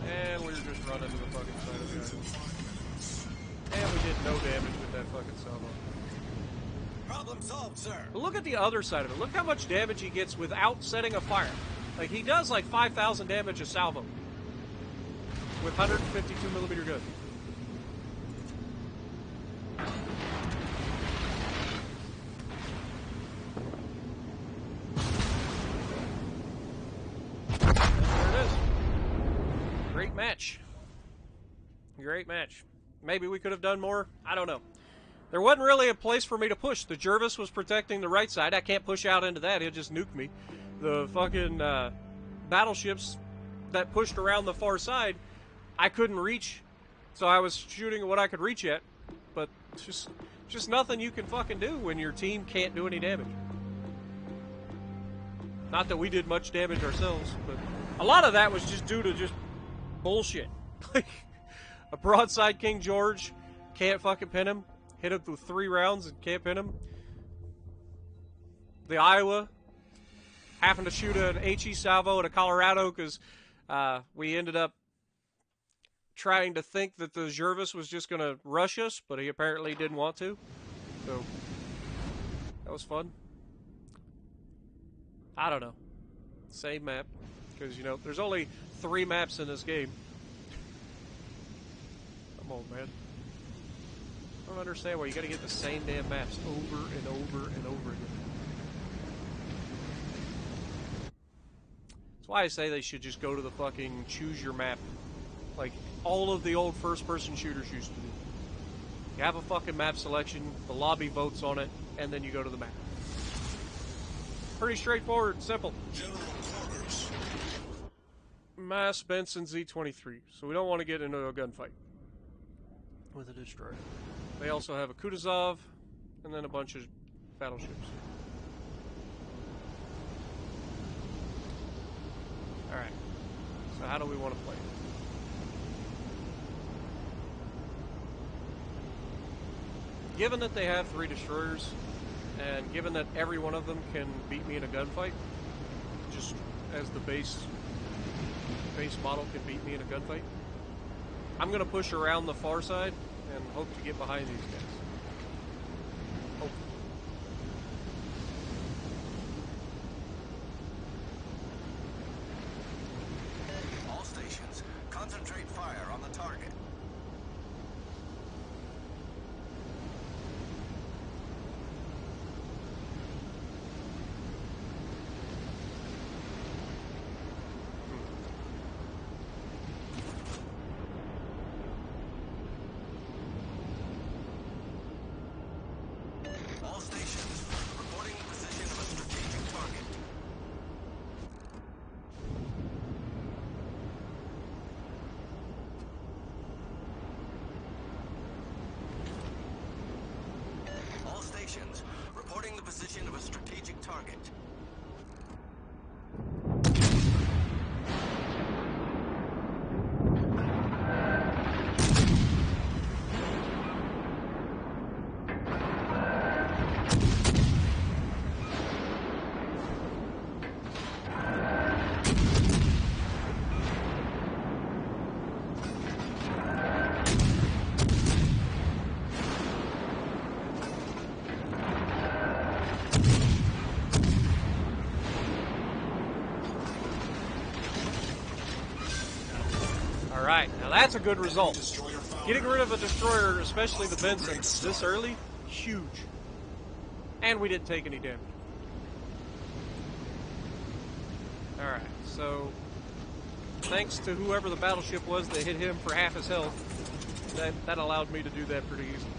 And we were just running to the fucking side of the island. And we did no damage with that fucking salvo. Problem solved, sir. But look at the other side of it. Look how much damage he gets without setting a fire. Like, he does like 5,000 damage a salvo with 152 millimeter gun. And there it is. Great match. Great match. Maybe we could have done more. I don't know. There wasn't really a place for me to push. The Jervis was protecting the right side. I can't push out into that. He'll just nuke me. The fucking battleships that pushed around the far side, I couldn't reach. So I was shooting what I could reach at. But it's just nothing you can fucking do when your team can't do any damage. Not that we did much damage ourselves, but a lot of that was just due to just bullshit. Like, a broadside King George, can't fucking pin him. Hit him through 3 rounds and can't pin him. The Iowa, having to shoot an HE salvo at a Colorado because we ended up trying to think that the Jervis was just going to rush us, but he apparently didn't want to. So, that was fun. I don't know. Same map. Because, you know, there's only 3 maps in this game. Come on, man. I don't understand why you gotta get the same damn maps over and over and over again. That's why I say they should just go to the fucking choose your map. Like all of the old first-person shooters used to do. You have a fucking map selection, the lobby votes on it, and then you go to the map. Pretty straightforward, simple. General quarters. Mass Benson Z-23, so we don't want to get into a gunfight with a destroyer. They also have a Kutuzov, and then a bunch of battleships. Alright, so how do we want to play it? Given that they have 3 destroyers, and given that every one of them can beat me in a gunfight, just as the base model can beat me in a gunfight, I'm going to push around the far side and hope to get behind these guys. Hopefully. All stations, concentrate fire on the target. All stations, reporting the position of a strategic target. stations. Reporting the position of a strategic target. Alright, now that's a good result. Destroyer found. Getting rid of a destroyer, especially the Benson, this early, huge. And we didn't take any damage. Alright, so thanks to whoever the battleship was that hit him for half his health, that allowed me to do that pretty easily.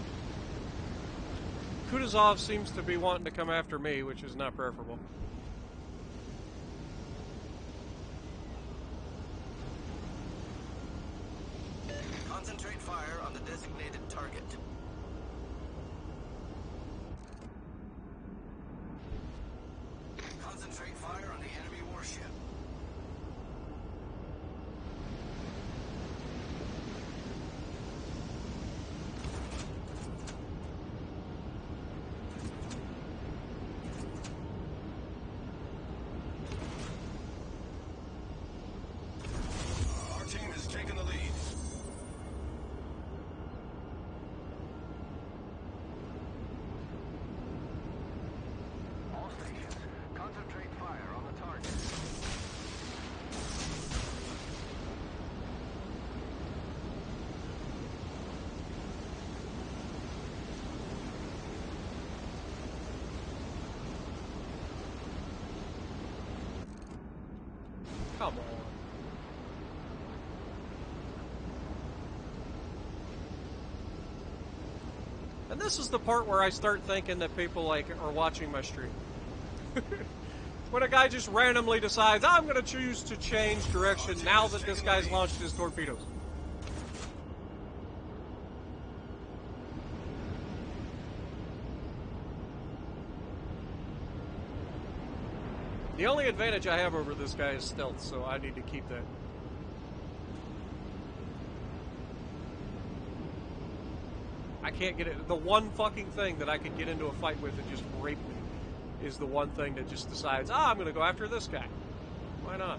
Kutuzov seems to be wanting to come after me, which is not preferable. Concentrate fire on the designated target. Concentrate fire on the enemy warship. Our team has taken the lead. All stations, concentrate fire on the target. Come on. And this is the part where I start thinking that people like are watching my stream. When a guy just randomly decides, I'm going to choose to change direction now that this guy's launched his torpedoes. The only advantage I have over this guy is stealth, so I need to keep that. I can't get it. The one fucking thing that I could get into a fight with and just rape me is the one thing that just decides, I'm going to go after this guy. Why not?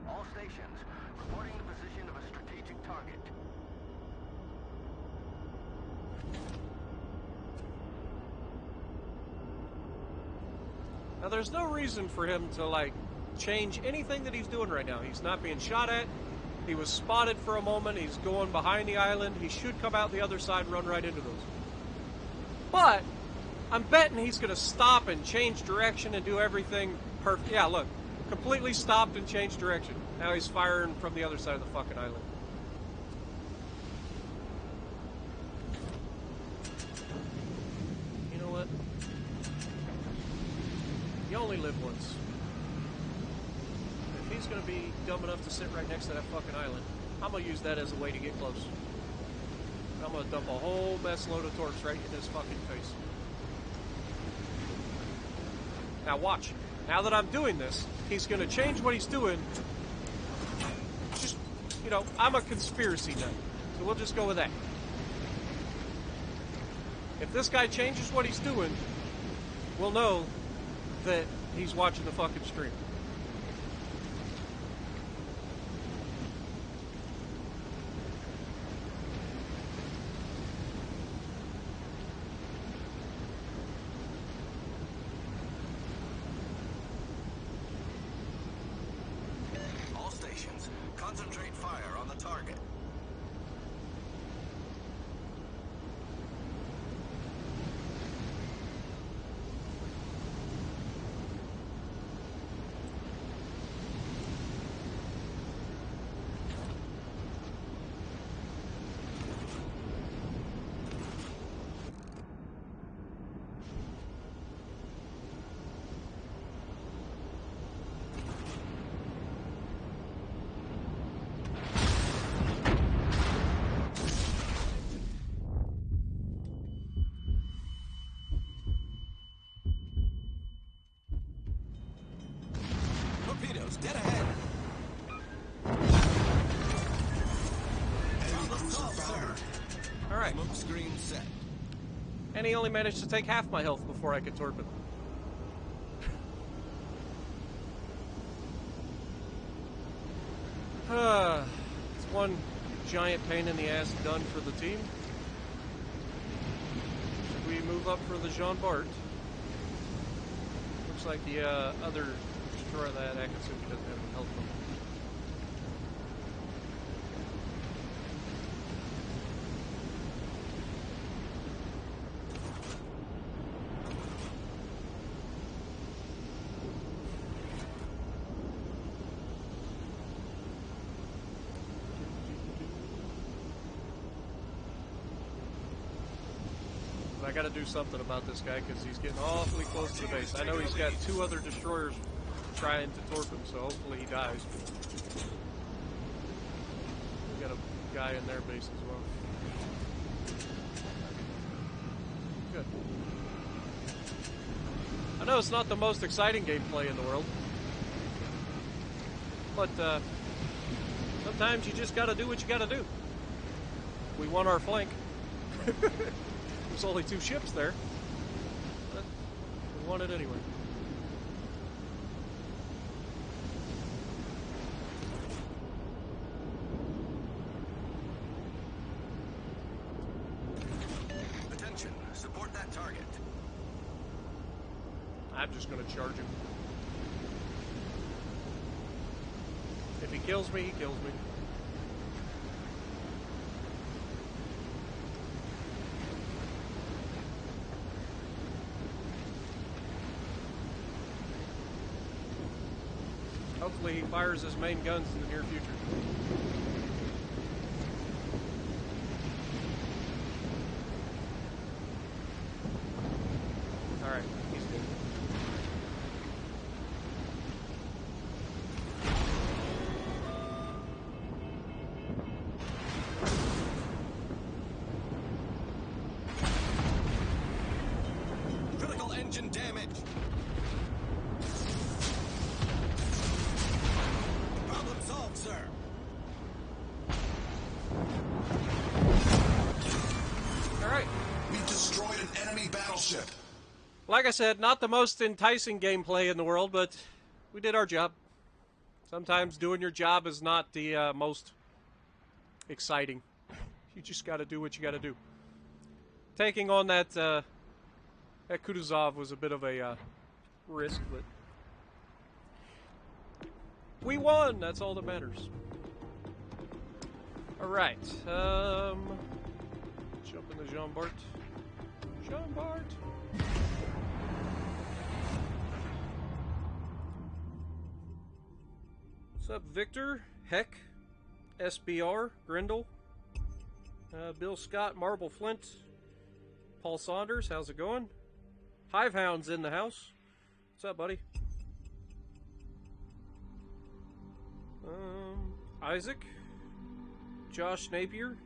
All stations, reporting the position of a strategic target. Now, there's no reason for him to, like, change anything that he's doing right now. He's not being shot at. He was spotted for a moment. He's going behind the island. He should come out the other side and run right into those. But I'm betting he's going to stop and change direction and do everything perfect. Yeah, look. Completely stopped and changed direction. Now he's firing from the other side of the fucking island. You know what? You only live once. If he's going to be dumb enough to sit right next to that fucking island, I'm going to use that as a way to get close. I'm going to dump a whole mess load of torps right in his fucking face. Now watch. Now that I'm doing this, he's going to change what he's doing. Just, you know, I'm a conspiracy nut. So we'll just go with that. If this guy changes what he's doing, we'll know that he's watching the fucking stream. All stations, concentrate fire on the target. Alright. Smoke screen set. And he only managed to take half my health before I could torp him. It's one giant pain in the ass done for the team. Should we move up for the Jean Bart? Looks like the other destroyer that Akatsuki doesn't have any health on. I gotta do something about this guy because he's getting awfully close to the base. I know he's got 2 other destroyers trying to torp him, so hopefully he dies. We got a guy in their base as well. Good. I know it's not the most exciting gameplay in the world, but sometimes you just gotta do what you gotta do. We won our flank. There's only 2 ships there, but we won it anyway. Attention, support that target. I'm just going to charge him. If he kills me, he kills me. Hopefully he fires his main guns in the near future. Alright, he's dead. Critical engine damage. Problem solved, sir. Alright. We destroyed an enemy battleship. Like I said, not the most enticing gameplay in the world, but we did our job. Sometimes doing your job is not the most exciting. You just gotta do what you gotta do. Taking on that Kutuzov was a bit of a risk, but we won! That's all that matters. Alright, jump in the Jean Bart. Jean Bart! What's up, Victor? Heck? SBR? Grindle? Bill Scott, Marble Flint? Paul Saunders, how's it going? Hivehound's in the house. What's up, buddy? Isaac? Josh Napier?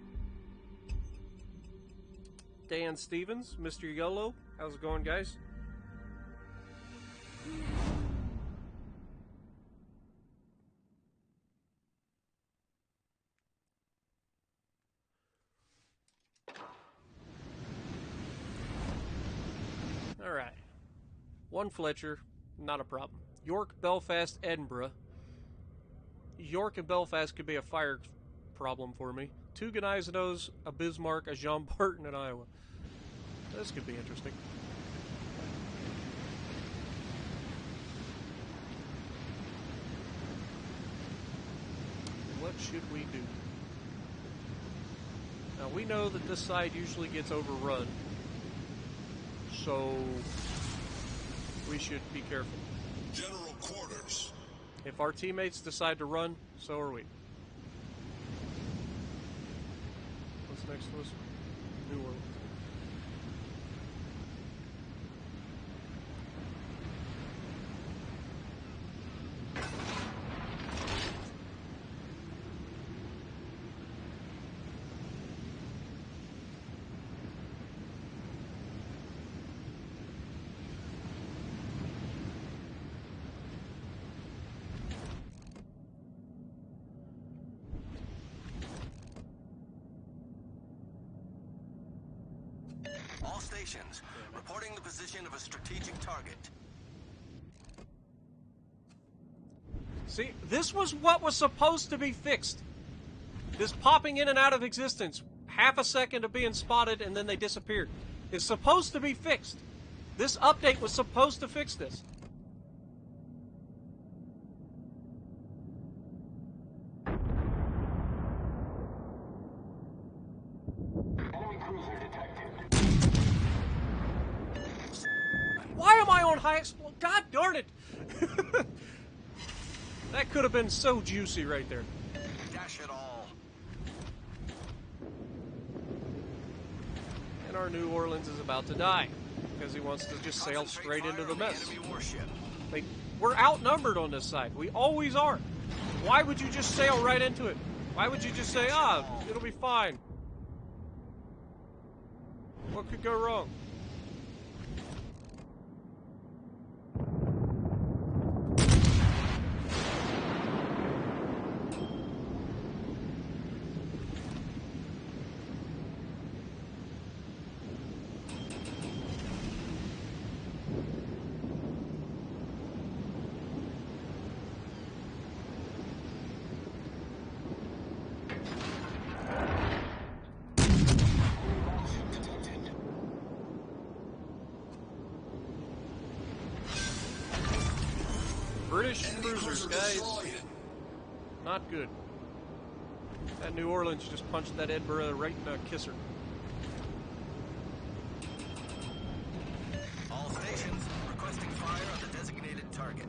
Dan Stevens? Mr. YOLO? How's it going, guys? Alright. 1 Fletcher, not a problem. York, Belfast, Edinburgh. York and Belfast could be a fire problem for me. 2 Gneisenau's, a Bismarck, a Jean Bart, and an Iowa. This could be interesting. What should we do? Now, we know that this side usually gets overrun, so we should be careful. General quarters. If our teammates decide to run, so are we. What's next to us? New Orleans. All stations, reporting the position of a strategic target. See, this was what was supposed to be fixed. This popping in and out of existence, half a second of being spotted and then they disappeared. It's supposed to be fixed. This update was supposed to fix this. Enemy cruiser detected. Why am I on high explode? God darn it! That could have been so juicy right there. Dash it all. And our New Orleans is about to die because he wants to just sail straight into the mess. Enemy warship. Like, we're outnumbered on this side. We always are. Why would you just sail right into it? Why would you just say, it'll be fine? What could go wrong? British Enemy cruisers, cruiser guys. destroyed. Not good. That New Orleans just punched that Edinburgh right in the kisser. All stations, requesting fire on the designated target.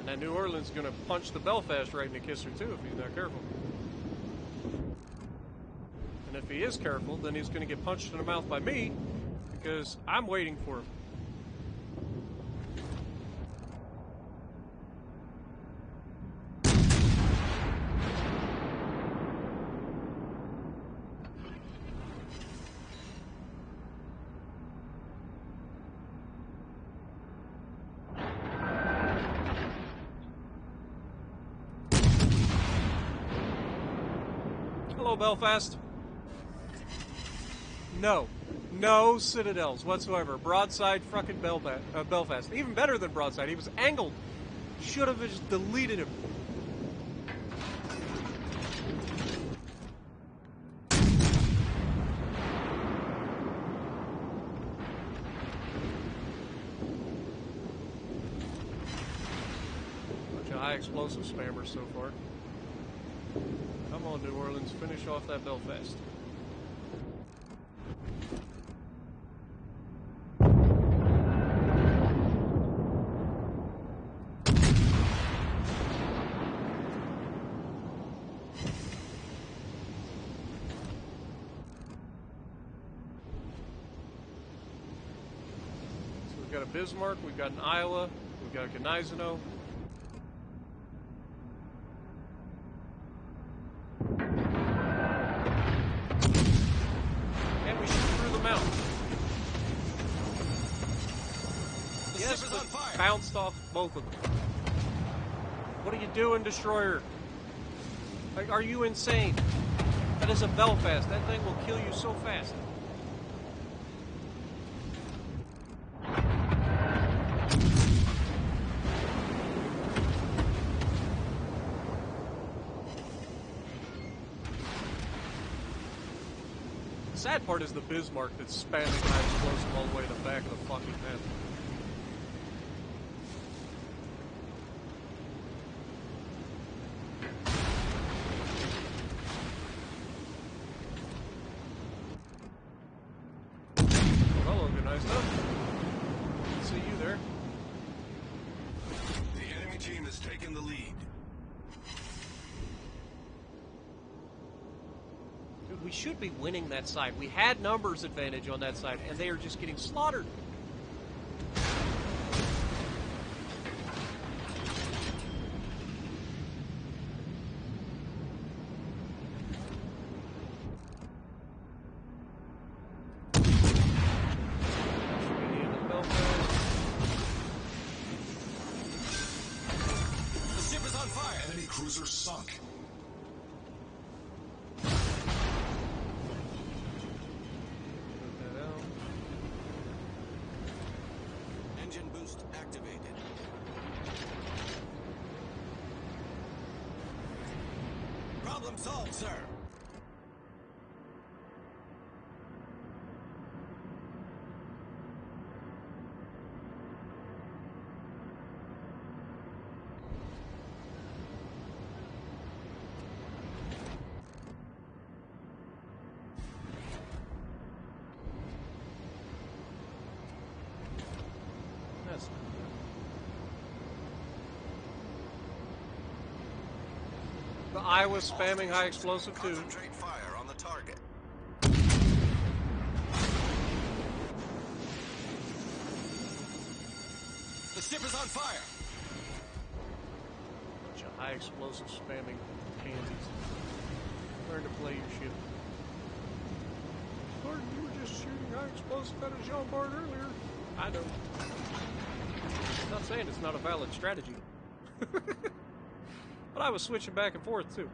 And that New Orleans is going to punch the Belfast right in the kisser, too, if he's not careful. And if he is careful, then he's going to get punched in the mouth by me, because I'm waiting for him. Hello, Belfast. No. No citadels whatsoever. Broadside fucking Belfast. Even better than broadside. He was angled. Should have just deleted him. Bunch of high explosive spammers so far. Come on, New Orleans. Finish off that Belfast. We've got a Bismarck, we've got an Iowa, we've got a Gneisenau. And we shoot through the mount. Yes, ship is on fire. bounced off both of them. What are you doing, Destroyer? Like, are you insane? That is a Belfast. That thing will kill you so fast. The sad part is the Bismarck that's spamming high explosive all the way to the back of the fucking map. Hello, good night stuff. See you there. The enemy team has taken the lead. Dude, we should be winning that side. We had numbers advantage on that side, and they are just getting slaughtered. The ship is on fire. Enemy Enemy cruiser sunk. Put that out. Engine boost activated. Problem solved, sir. That's not good. The eye was spamming high explosive too. Concentrate fire on the target. The ship is on fire. Bunch of high explosive spamming pansies. Learn to play your ship. Gordon, you were just shooting high explosive at a Jean Bart earlier. I know. I'm not saying it's not a valid strategy. But I was switching back and forth too.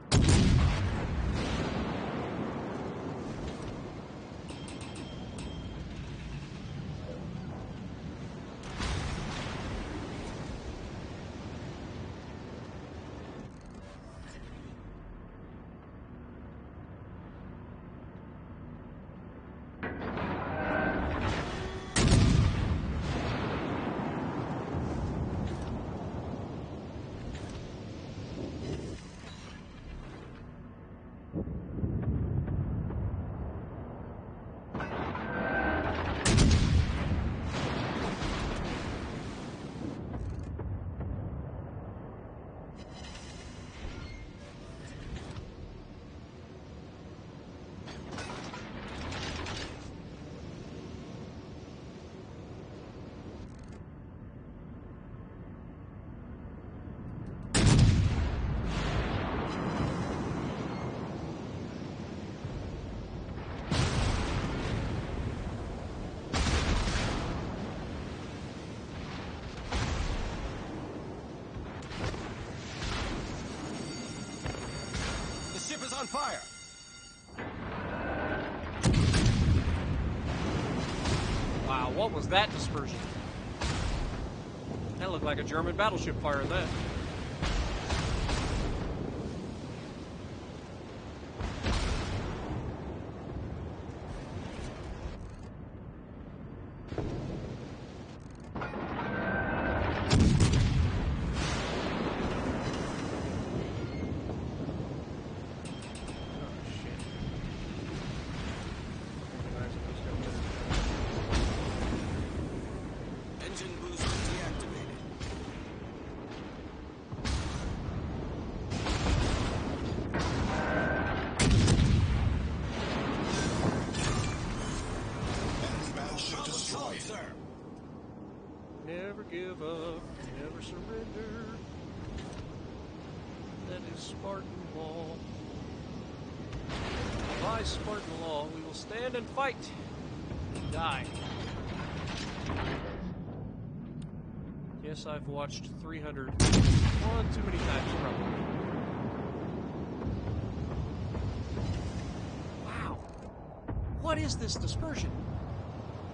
The ship is on fire. Wow, what was that dispersion? That looked like a German battleship firing that. Engine boost deactivated. Enemy battleship Problem solved, destroyed. sir. Never give up, never surrender. That is Spartan law. By Spartan law, we will stand and fight. Die. Yes, I've watched 300. One too many times, probably. Wow. What is this dispersion?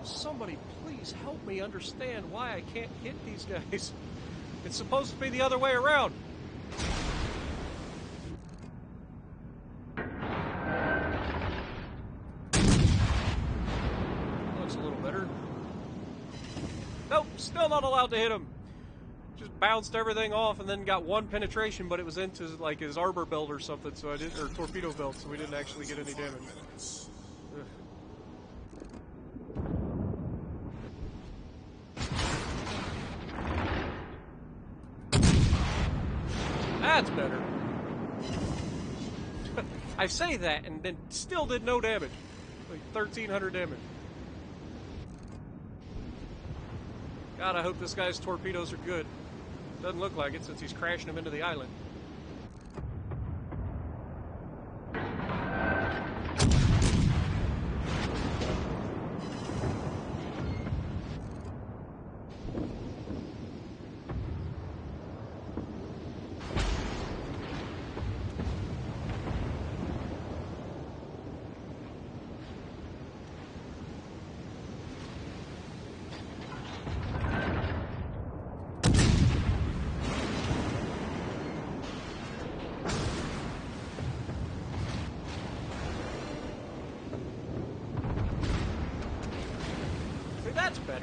Somebody please help me understand why I can't hit these guys. It's supposed to be the other way around. Looks a little better. Nope, still not allowed to hit him. Just bounced everything off and then got one penetration, but it was into like his arbor belt or something, so I didn't, or torpedo belt, so we didn't actually get any damage. Ugh. That's better. I say that and then still did no damage. Like 1,300 damage. God, I hope this guy's torpedoes are good. Doesn't look like it since he's crashing them into the island.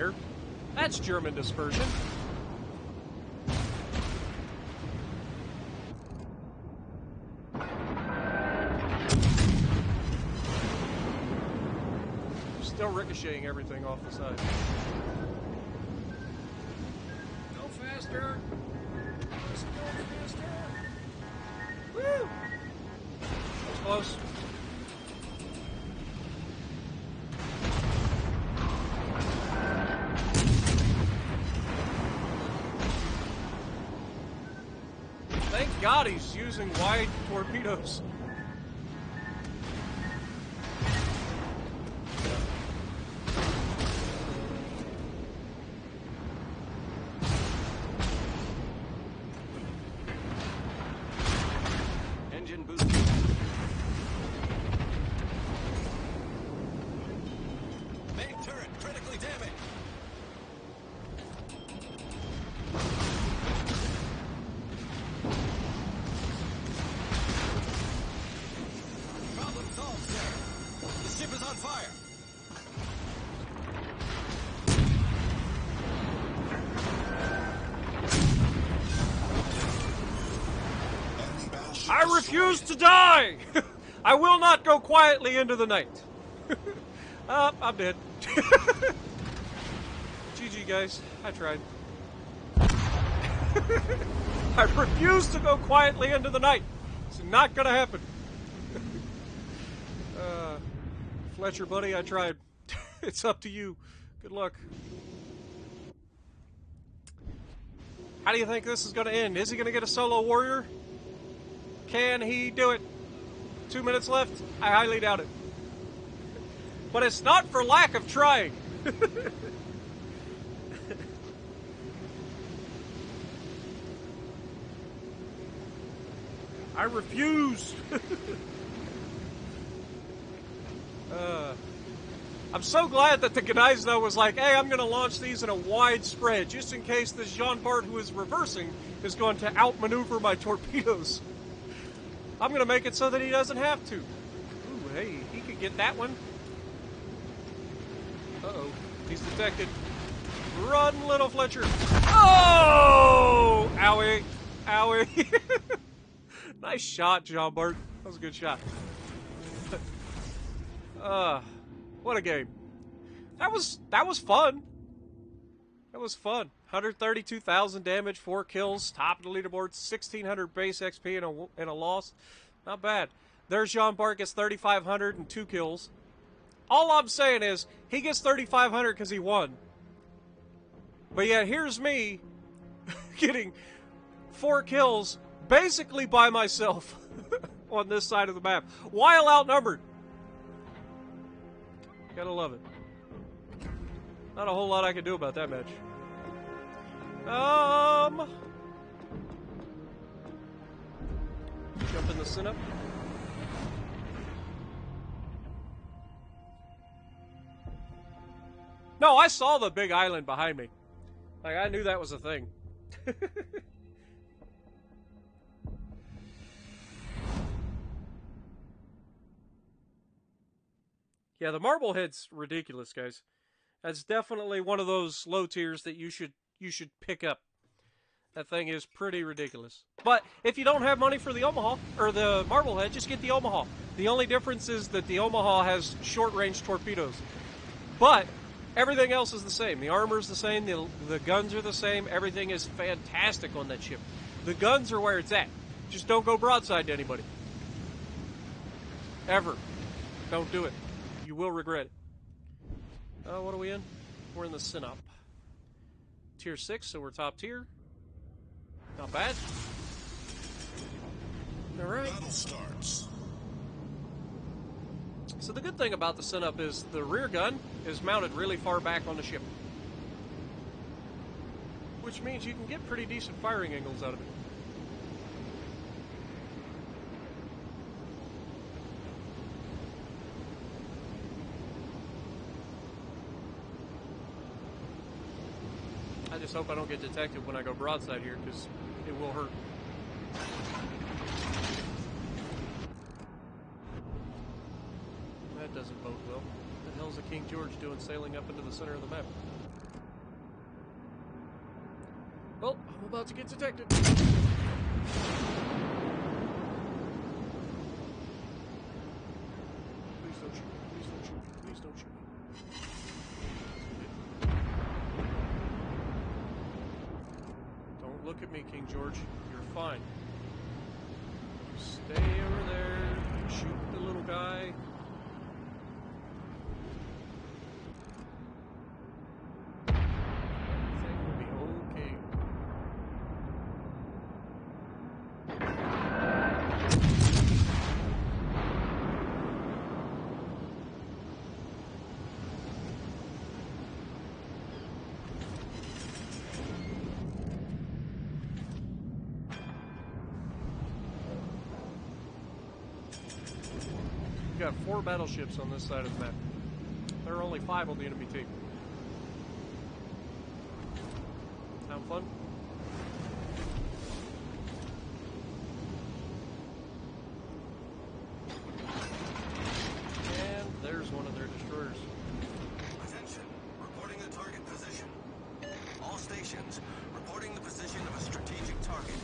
commander. That's German dispersion. Still ricocheting everything off the side. Go faster! Just go faster! Woo! That was close. Thank God he's using wide torpedoes. Engine boost. Main turret critically damaged. Problem solved, sir. The ship is on fire. Enemy battleship I destroyed. refuse to die! I will not go quietly into the night. I'm dead. GG, guys. I tried. I refuse to go quietly into the night. It's not gonna happen. Fletcher, buddy, I tried. It's up to you. Good luck. How do you think this is gonna end? Is he gonna get a solo warrior? Can he do it? 2 minutes left? I highly doubt it. But it's not for lack of trying. I refuse. I'm so glad that the Gdańsk was like, hey, I'm going to launch these in a wide spread, just in case this Jean Bart who is reversing is going to outmaneuver my torpedoes. I'm going to make it so that he doesn't have to. Ooh, hey, he could get that one. Uh-oh, he's detected. Run, little Fletcher. Oh! Owie. Owie. Nice shot, Jean Bart. That was a good shot. What a game. That was fun. That was fun. 132,000 damage, 4 kills, top of the leaderboard, 1,600 base XP and a loss. Not bad. There's Jean Bart gets 3,500 and 2 kills. All I'm saying is, he gets 3,500 because he won. But yet, here's me getting 4 kills basically by myself on this side of the map, while outnumbered. Gotta love it. Not a whole lot I can do about that match. Jump in the Sinop. No, I saw the big island behind me. Like, I knew that was a thing. Yeah, the Marblehead's ridiculous, guys. That's definitely one of those low tiers that you should pick up. That thing is pretty ridiculous. But if you don't have money for the Omaha or the Marblehead, just get the Omaha. The only difference is that the Omaha has short-range torpedoes. But everything else is the same. The armor's the same, the guns are the same, everything is fantastic on that ship. The guns are where it's at. Just don't go broadside to anybody. Ever. Don't do it. You will regret it. What are we in? We're in the Sinop. Tier 6, so we're top tier. Not bad. Alright. Battle starts. So the good thing about the Sinop is the rear gun is mounted really far back on the ship. Which means you can get pretty decent firing angles out of it. I just hope I don't get detected when I go broadside here, because it will hurt. That doesn't bode well. What the hell's a King George doing sailing up into the center of the map? I'm about to get detected. Please don't shoot me. Please don't shoot me. Please don't shoot me. Don't look at me, King George. You're fine. Stay over there. Shoot the little guy. Everything will be okay. We've got 4 battleships on this side of the map. There are only 5 on the enemy team. Sound fun? And there's one of their destroyers. Attention. Reporting the target position. All stations. Reporting the position of a strategic target.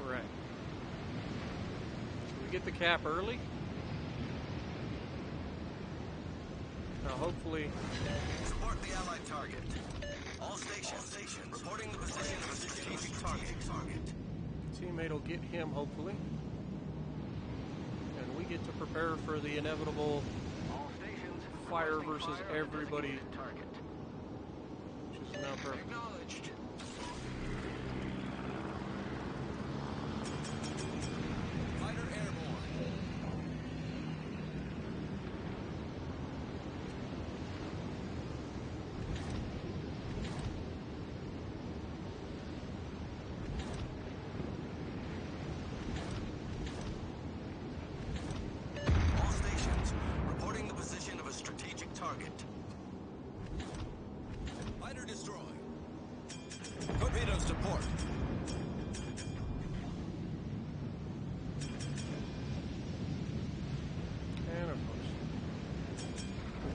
Alright. Should we get the cap early? Now hopefully Support the allied target. All stations. Reporting the position of a strategic target. teammate will get him hopefully. And we get to prepare for the inevitable All stations. fire requesting versus fire on the everybody, designated target. which is now perfect. Acknowledged. Fighter airborne. All stations. Reporting the position of a strategic target. Fighter destroyed. Torpedoes to port. And of course,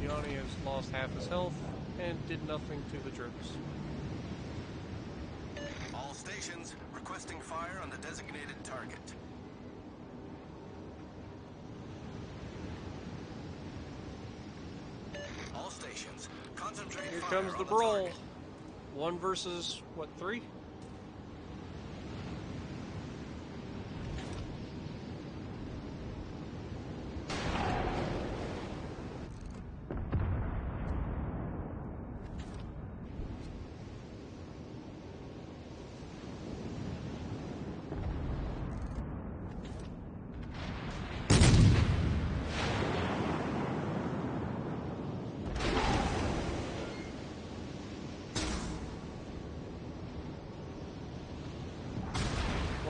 Yanni has lost half his health and did nothing to the troops. All stations requesting fire on the designated target. All stations concentrate Here fire comes on the the brawl. target. 1 versus, what, 3?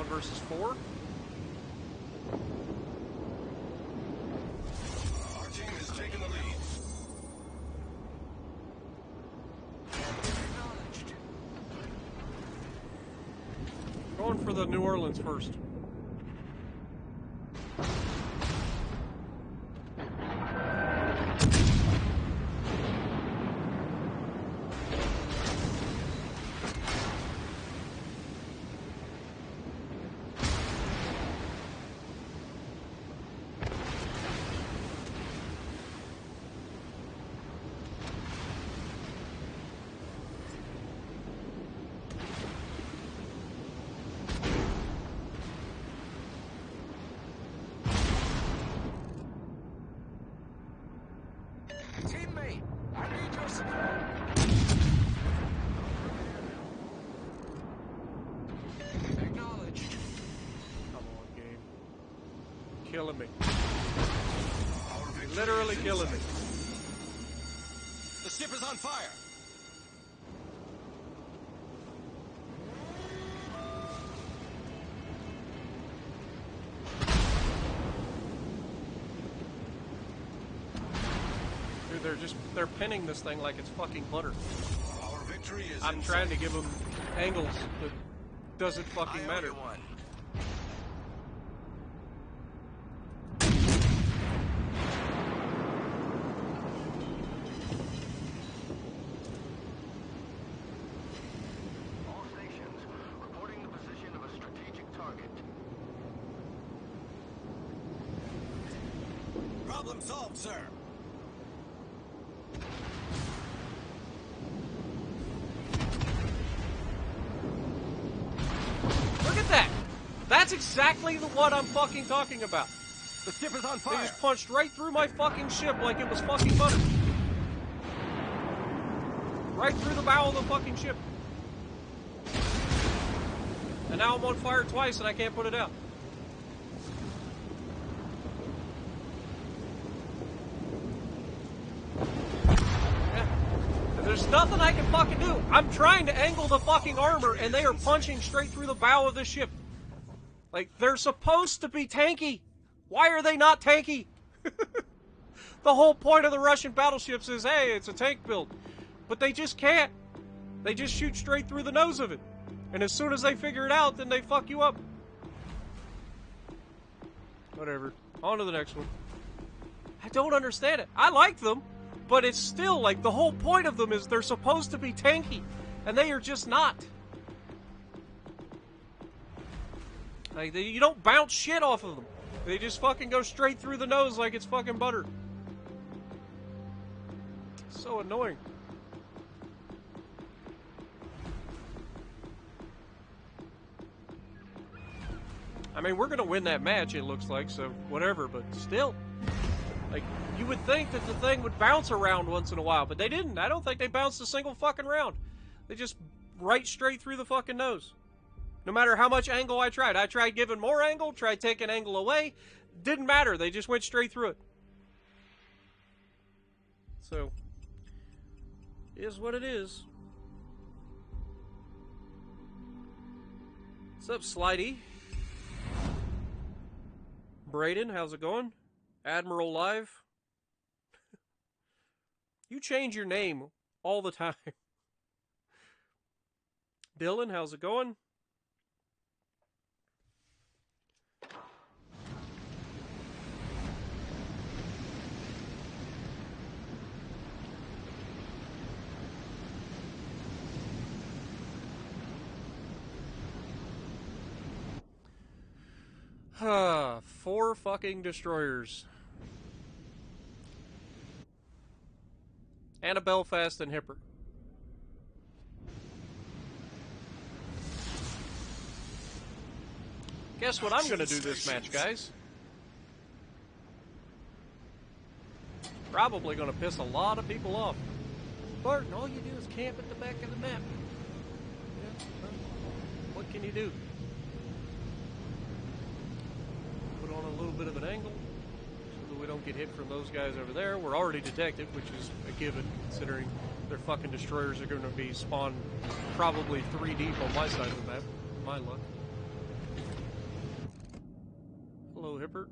Versus 4? Our team has taken the lead. Acknowledged. Going for the New Orleans first. Teammate, I need your support. Acknowledged. Come on, game. Killing me. Our Literally killing me. The ship is on fire. Dude, they're pinning this thing like it's fucking butter. Our victory is I'm in trying to sight. give them angles, but doesn't fucking I owe matter. you one. All stations reporting the position of a strategic target. Problem solved, sir. Look at that! That's exactly the one I'm fucking talking about. The ship is on They fire. just punched right through my fucking ship like it was fucking butter. Right through the bow of the fucking ship. And now I'm on fire twice and I can't put it out. Yeah. And there's nothing I can fucking do. I'm trying to angle the fucking armor and they are punching straight through the bow of the ship. Like, they're supposed to be tanky. Why are they not tanky? The whole point of the Russian battleships is, hey, it's a tank build. But they just can't. They just shoot straight through the nose of it. And as soon as they figure it out, then they fuck you up. Whatever. On to the next one. I don't understand it. I like them, but it's still like the whole point of them is they're supposed to be tanky. And they are just not. Like, you don't bounce shit off of them. They just fucking go straight through the nose like it's fucking butter. So annoying. I mean, we're gonna win that match, it looks like, so whatever, but still. Like, you would think that the thing would bounce around once in a while, but they didn't. I don't think they bounced a single fucking round. They just right straight through the fucking nose. No matter how much angle I tried. I tried giving more angle, tried taking angle away. Didn't matter. They just went straight through it. So, is what it is. What's up, Slidey? Braden, how's it going? Admiral Live? You change your name all the time. Dylan, how's it going? Four fucking destroyers. And a Belfast and Hipper. Guess what I'm gonna do this match, guys? Probably gonna piss a lot of people off. Barton, all you do is camp at the back of the map. Yeah, well, what can you do? Put on a little bit of an angle so that we don't get hit from those guys over there. We're already detected, which is a given, considering their fucking destroyers are going to be spawned probably 3 deep on my side of the map. My luck. Hello, Hippert.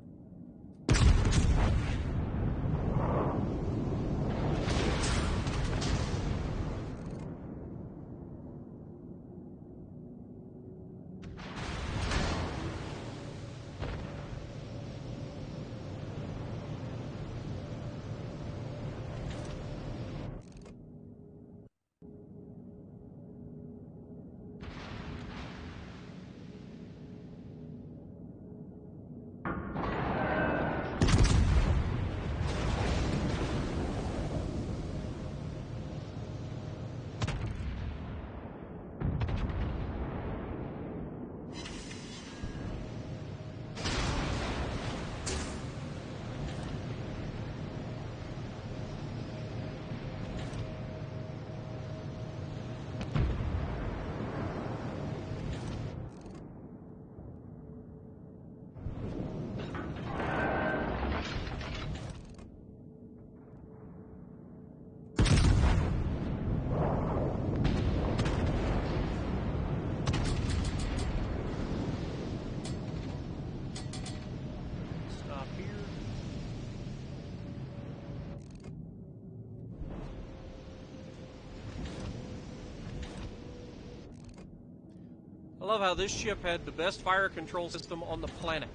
love how this ship had the best fire control system on the planet.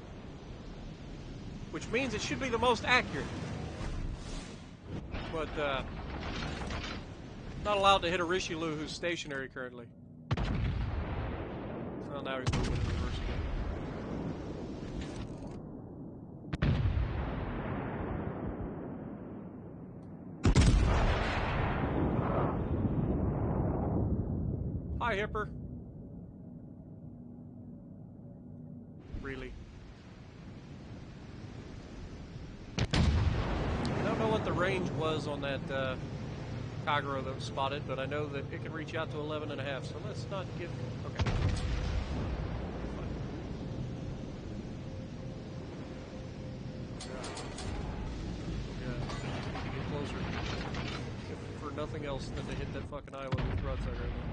Which means it should be the most accurate. But, not allowed to hit a Richelieu who's stationary currently. Well, now he's moving in reverse again. Hi, Hipper. Really? I don't know what the range was on that Kagero that was spotted, but I know that it can reach out to 11.5, so let's not give... Okay. Fine. Yeah. Need to get closer. If for nothing else than to hit that fucking Iowa with broadside right now.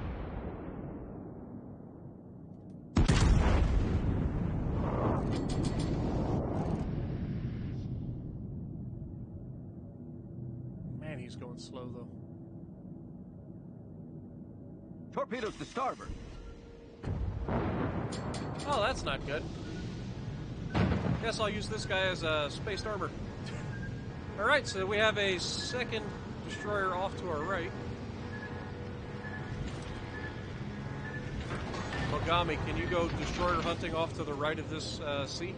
Man, he's going slow, though. Torpedoes to starboard. Oh, that's not good. Guess I'll use this guy as a spaced armor. Alright, so we have a second destroyer off to our right. Mogami, can you go destroyer hunting off to the right of this sea?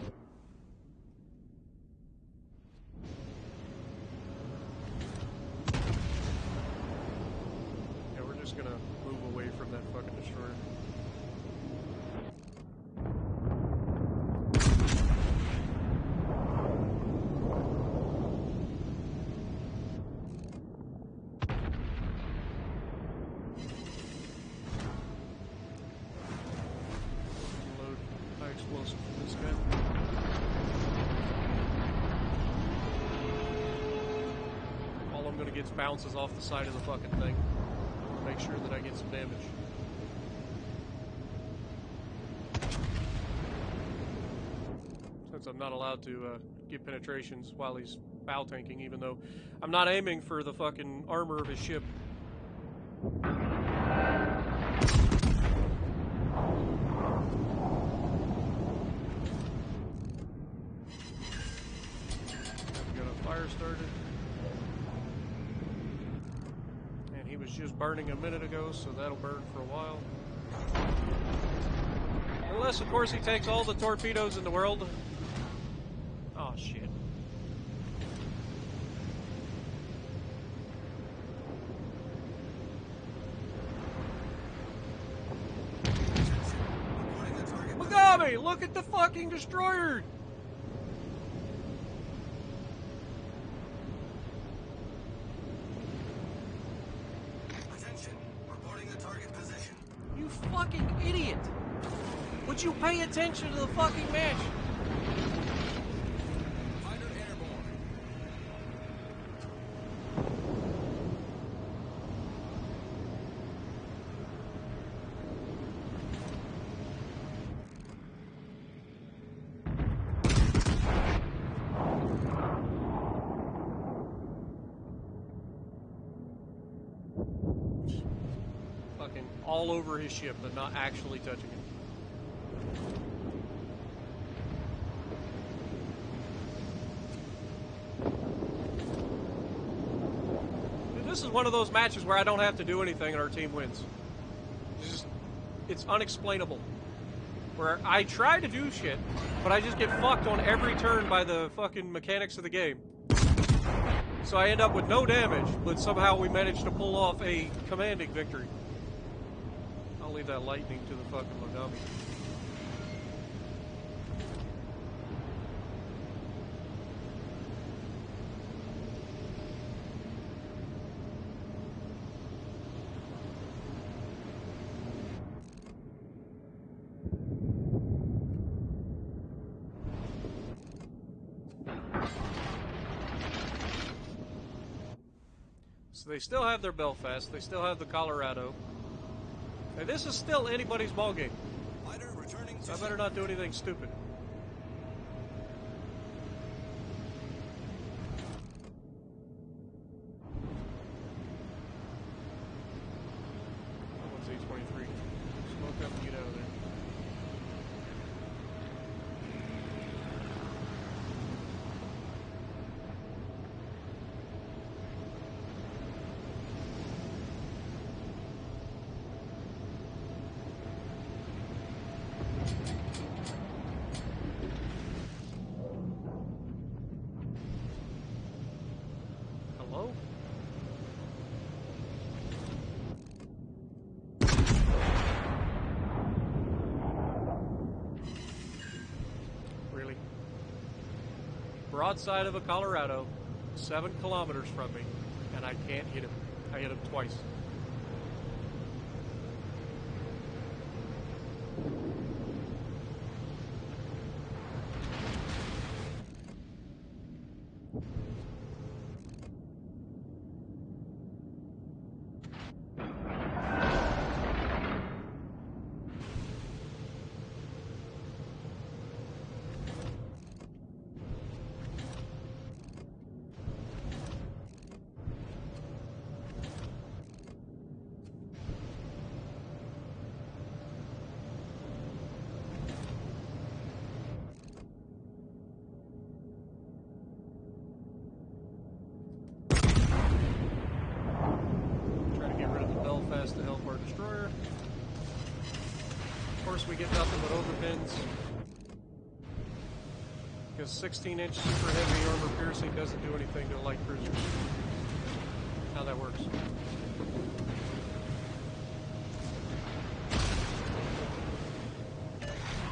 Yeah, we're just gonna move away from that fucking destroyer. Load high explosive for this guy. All I'm gonna get is bounces off the side of the fucking thing. I want to make sure that I get some damage. Since I'm not allowed to get penetrations while he's bow tanking, even though I'm not aiming for the fucking armor of his ship. I've got a fire started. And he was just burning a minute ago, so that'll burn for a while. Unless, of course, he takes all the torpedoes in the world. Oh, shit. Mogami, look at the fucking destroyer! Attention, reporting the target position. You fucking idiot! Would you pay attention to the fucking match? Fighter airborne. Fucking all over his ship, but not actually touching it. Dude, this is one of those matches where I don't have to do anything and our team wins. It's unexplainable. Where I try to do shit, but I just get fucked on every turn by the fucking mechanics of the game. So I end up with no damage, but somehow we manage to pull off a commanding victory. I'll leave that lightning to the fucking Mogami. So they still have their Belfast, they still have the Colorado. And this is still anybody's ballgame. Fighter returning So I to better not do anything stupid. That one's A-23. Smoke up and get out of there. broadside of a Colorado, 7 kilometers from me, and I can't hit him. I hit him twice. To help our destroyer. Of course, we get nothing but overpins because 16-inch super heavy armor piercing doesn't do anything to light cruisers. How that works.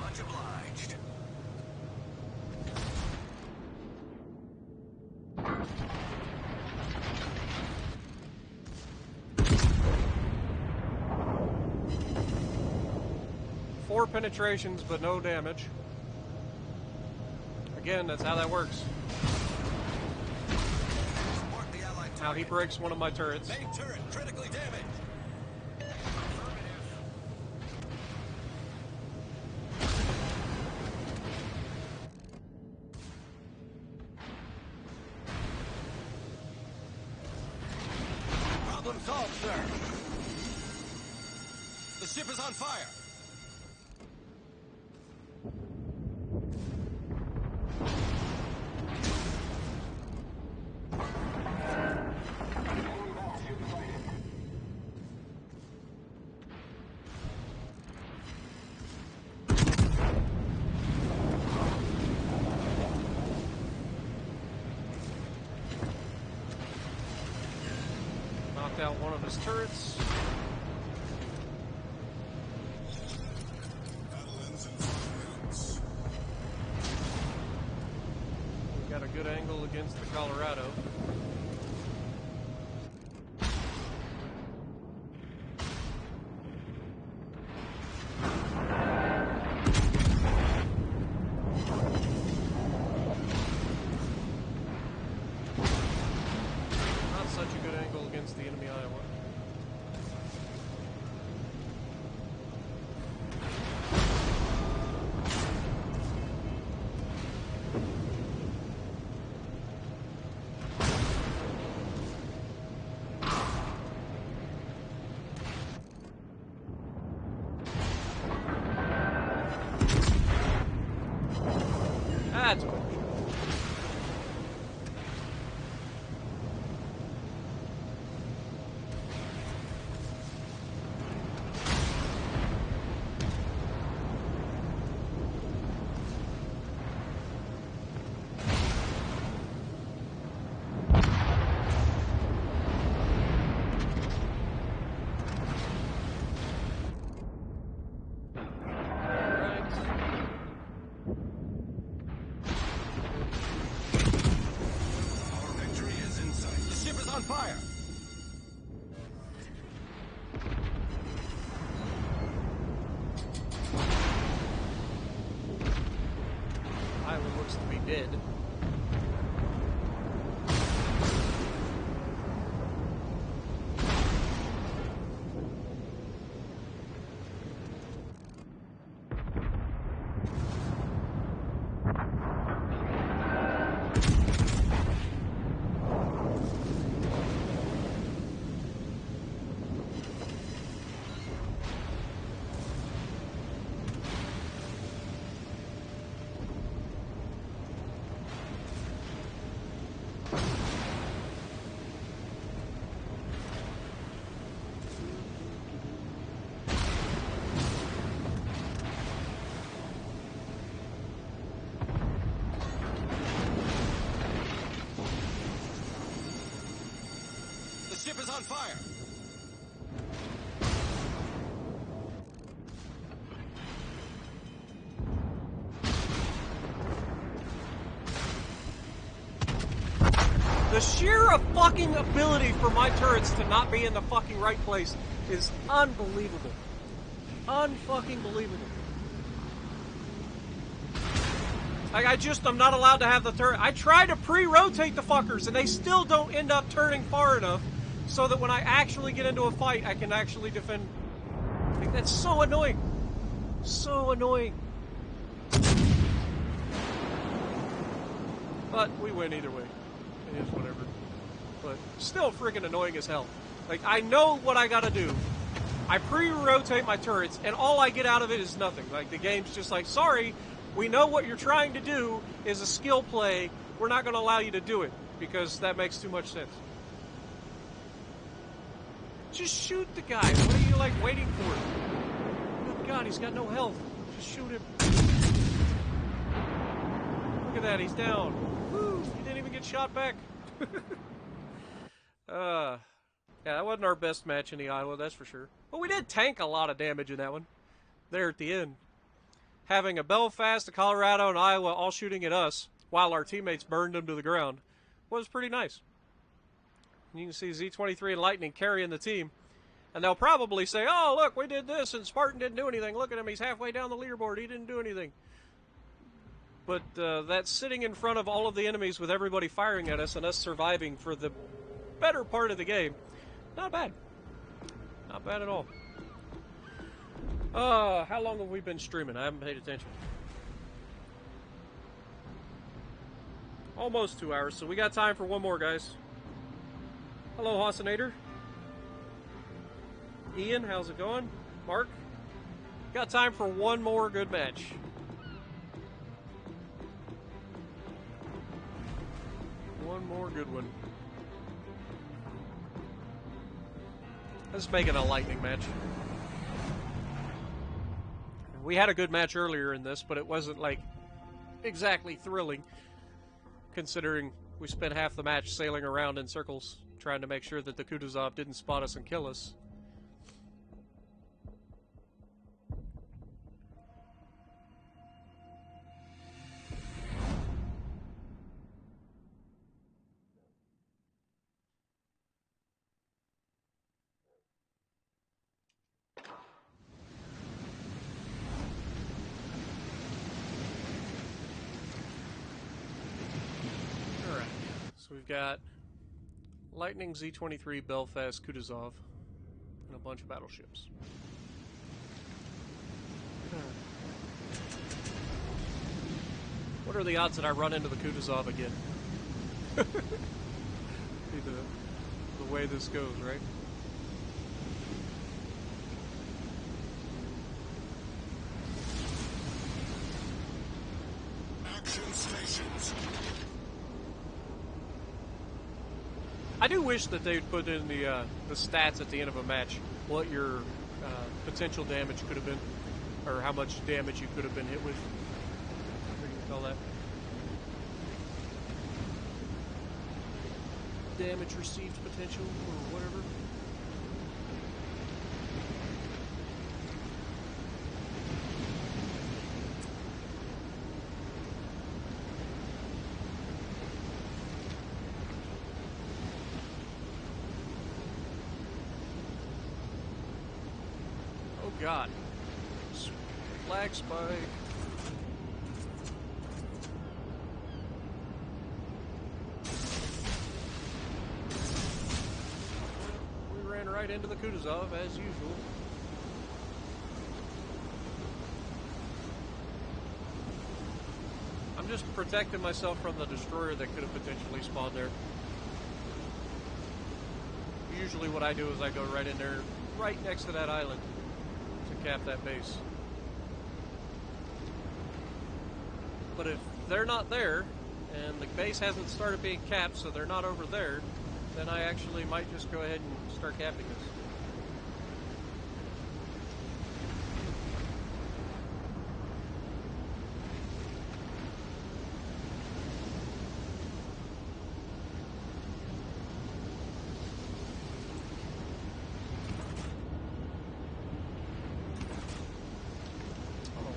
Much obliged. Four penetrations, but no damage. Again, that's how that works. Support the allied Now he target. breaks one of my turrets. Main turret critically damaged. Problem solved, sir. The ship is on fire. Enemy battleship sighted. Knocked out one of his turrets. Battle ends in 5 minutes. We got a good angle against the Colorado. Not such a good angle against the enemy Iowa. That's bullshit. Alright. Our victory is in sight. The ship is on fire. Iowa looks to be dead. The ship is on fire. The sheer fucking ability for my turrets to not be in the fucking right place is unbelievable. Unfucking believable. Like, I'm not allowed to have the turret. I try to pre-rotate the fuckers, and they still don't end up turning far enough so that when I actually get into a fight, I can actually defend. Like, that's so annoying. So annoying. But we win either way. It is whatever. But still freaking annoying as hell. Like, I know what I gotta do. I pre-rotate my turrets, and all I get out of it is nothing. Like, the game's just like, sorry, we know what you're trying to do is a skill play. We're not going to allow you to do it, because that makes too much sense. Just shoot the guy. What are you, like, waiting for? Good God, he's got no health. Just shoot him. Look at that, he's down. Woo, he didn't even get shot back. Yeah, that wasn't our best match in the Iowa, that's for sure. But we did tank a lot of damage in that one. There at the end. Having a Belfast, a Colorado, and Iowa all shooting at us while our teammates burned them to the ground was pretty nice. And you can see Z-23 and Lightning carrying the team. And they'll probably say, oh, look, we did this, and Spartan didn't do anything. Look at him, he's halfway down the leaderboard. He didn't do anything. But that's sitting in front of all of the enemies with everybody firing at us and us surviving for the better part of the game. Not bad. Not bad at all. How long have we been streaming? I haven't paid attention. Almost 2 hours, so we got time for one more, guys. Hello, Hossinator. Ian, how's it going? Mark? Got time for one more good match. One more good one. Let's make it a lightning match. We had a good match earlier in this, but it wasn't, like, exactly thrilling, considering we spent half the match sailing around in circles, trying to make sure that the Kutuzov didn't spot us and kill us. We've got Lightning, Z-23, Belfast, Kutuzov, and a bunch of battleships. What are the odds that I run into the Kutuzov again? Be the way this goes, right? Action stations. I do wish that they'd put in the stats at the end of a match, what your potential damage could have been, or how much damage you could have been hit with. What do you call that? Damage received potential, or whatever. God. Flag spike. We ran right into the Kutuzov as usual. I'm just protecting myself from the destroyer that could have potentially spawned there. Usually what I do is I go right in there, right next to that island, to cap that base. But if they're not there, and the base hasn't started being capped, so they're not over there, then I actually might just go ahead and start capping this.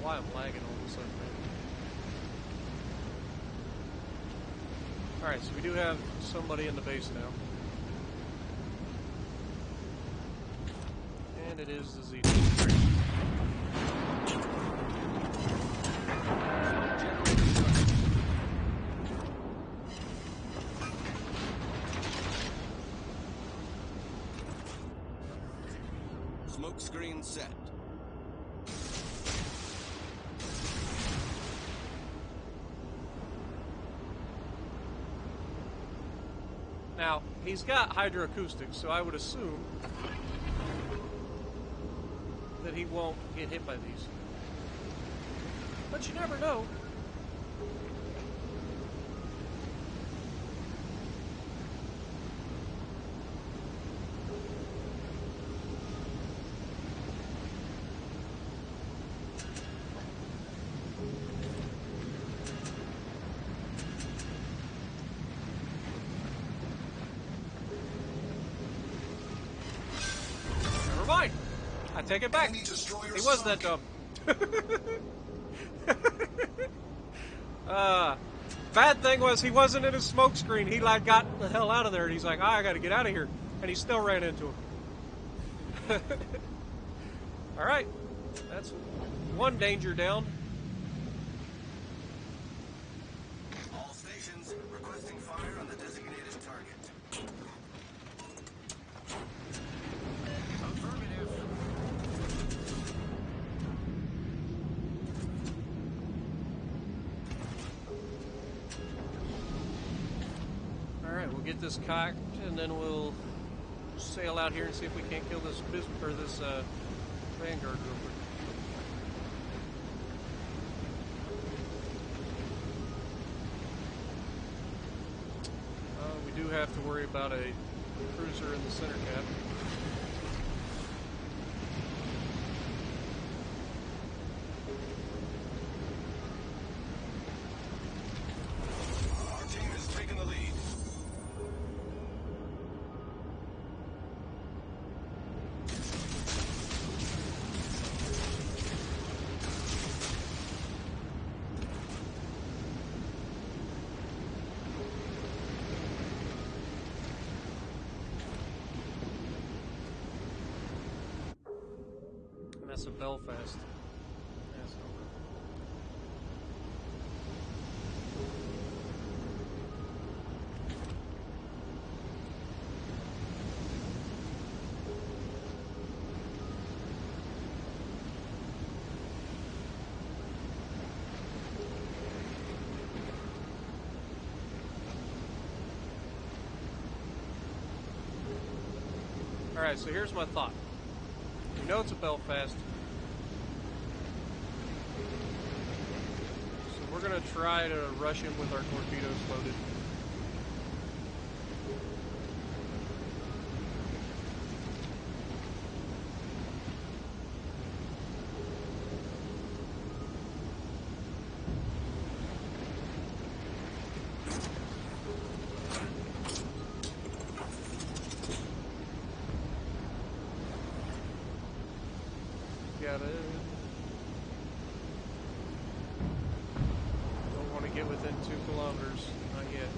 I'm lagging all of a sudden, man. Alright, so we do have somebody in the base now. And it is the Z-23. Smoke screen set. Now, he's got hydroacoustics, so I would assume that he won't get hit by these. But you never know. Never mind. I take it back. Enemy destroyer He was that sunk. dumb. Bad thing was he wasn't in his smoke screen. He like got the hell out of there and he's like, I gotta get out of here. And he still ran into him. Alright. That's one danger down. All stations requesting fire on the designated target. Affirmative. Alright, we'll get this cocked and then we'll sail out here and see if we can't kill this Vanguard real quick. We do have to worry about a cruiser in the center cap. Our team has taken the lead. And that's a Belfast. That's over. Alright, so here's my thought. We know it's a Belfast. So we're going to try to rush him with our torpedoes loaded. Got it. Don't want to get within 2 kilometers. Not yet.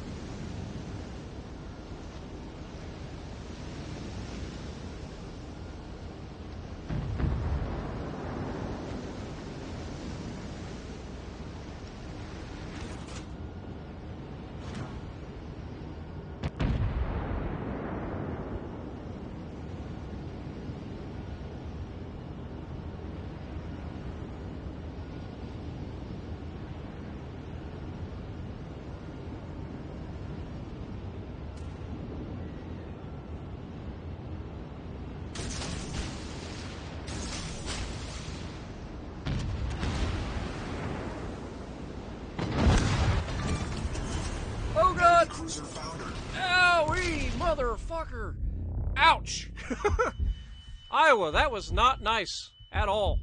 Oh god! Cruiser foundered. Owie, motherfucker! Ouch! Iowa, that was not nice at all.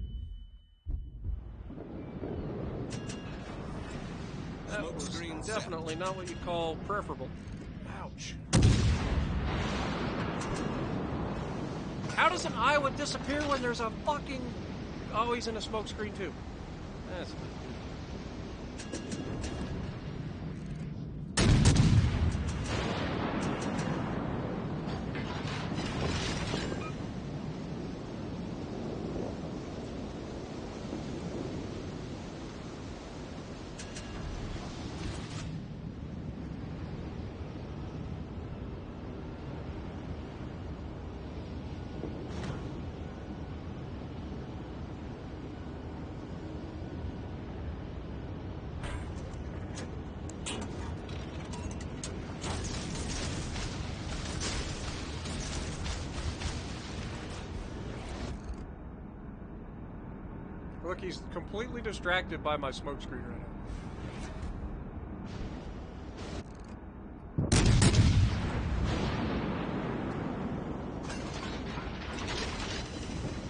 That Smoke was screen set. definitely not what you call preferable. Ouch. How does an Iowa disappear when there's a fucking... Oh, he's in a smoke screen too. That's not good. Look, he's completely distracted by my smoke screen right now.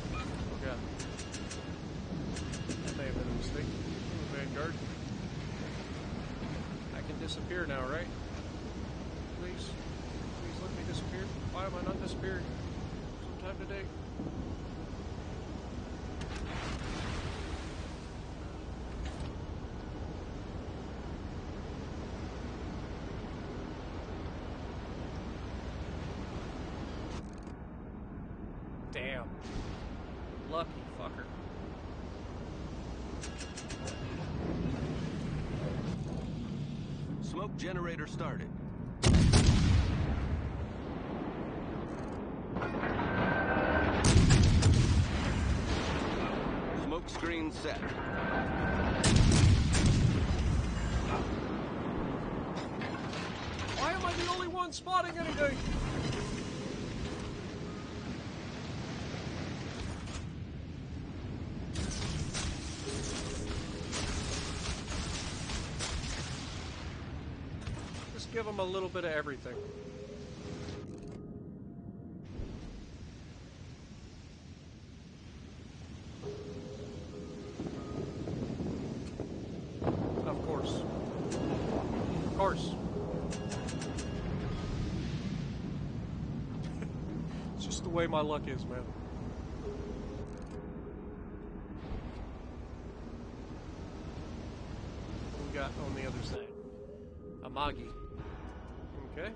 Oh god. That may have been a mistake. Oh, Vanguard. I can disappear now, right? Please. Please let me disappear. Why am I not disappearing? Sometime today. Damn. Lucky fucker. Smoke generator started. Smoke screen set. Why am I the only one spotting anything? Just give them a little bit of everything. Of course. Of course. It's just the way my luck is, man. What we got on the other side? Amagi. Okay.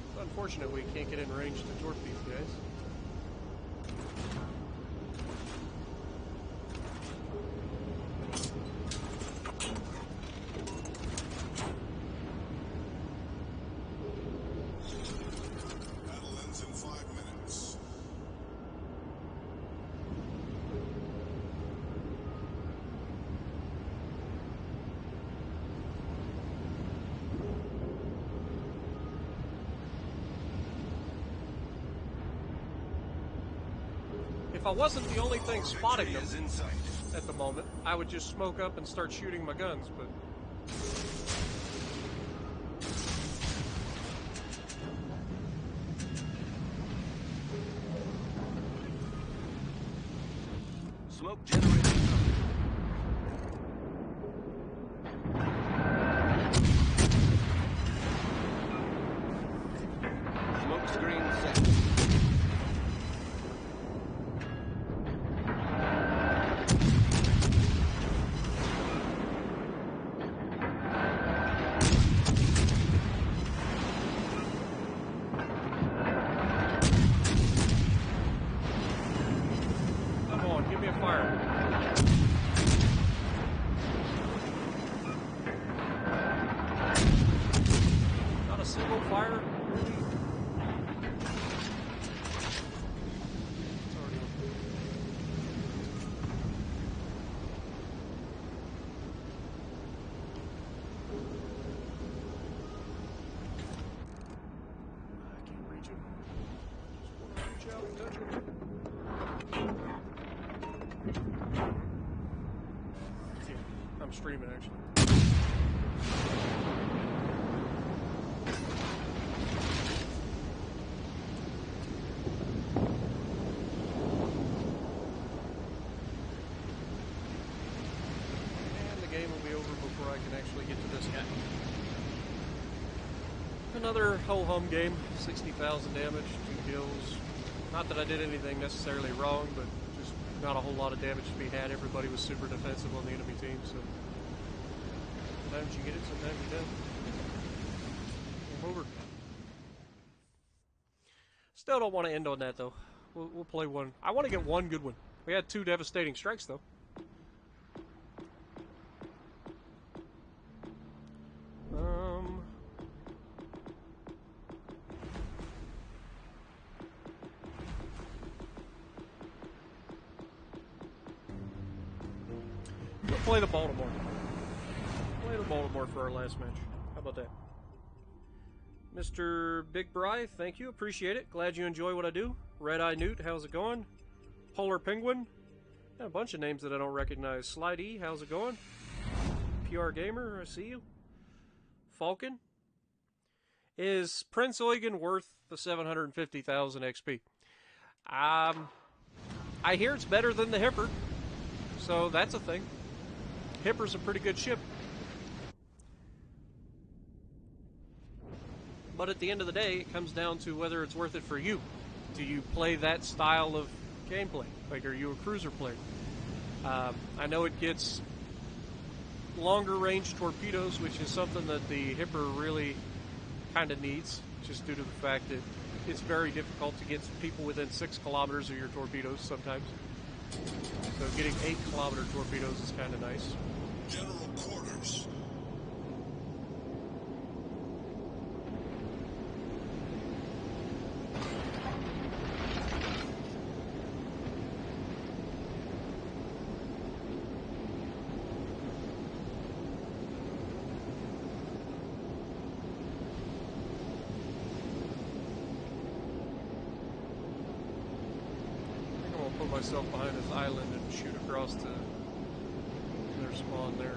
It's unfortunate we can't get in range to torp these guys. Battle ends in 5 minutes. If I wasn't the only thing spotting them Victory is in sight. at the moment, I would just smoke up and start shooting my guns, but... Smoke generator started. Smoke screen set. Come on, give me a fire. Not a single fire? Really? It's already open. I can't reach him. Just want to reach out and touch him. Yeah, I'm streaming actually. And the game will be over before I can actually get to this guy. Another ho-hum game, 60,000 damage, 2 kills. Not that I did anything necessarily wrong, but just not a whole lot of damage to be had. Everybody was super defensive on the enemy team, so sometimes you get it, sometimes you don't. Game over. Still don't want to end on that, though. We'll play one. I want to get one good one. We had 2 devastating strikes, though. We'll play the Baltimore. Play the Baltimore for our last match. How about that? Mr. Big Bry, thank you. Appreciate it. Glad you enjoy what I do. Red Eye Newt, how's it going? Polar Penguin. Got a bunch of names that I don't recognize. Slide E, how's it going? PR Gamer, I see you. Falcon. Is Prince Eugen worth the 750,000 XP? I hear it's better than the Hipper, so that's a thing. Hipper's a pretty good ship. But at the end of the day, it comes down to whether it's worth it for you. Do you play that style of gameplay? Like, are you a cruiser player? I know it gets longer range torpedoes, which is something that the Hipper really kind of needs, just due to the fact that it's very difficult to get people within 6 kilometers of your torpedoes sometimes. So getting 8-kilometer torpedoes is kind of nice. General quarters. Myself behind this island and shoot across to their spawn there.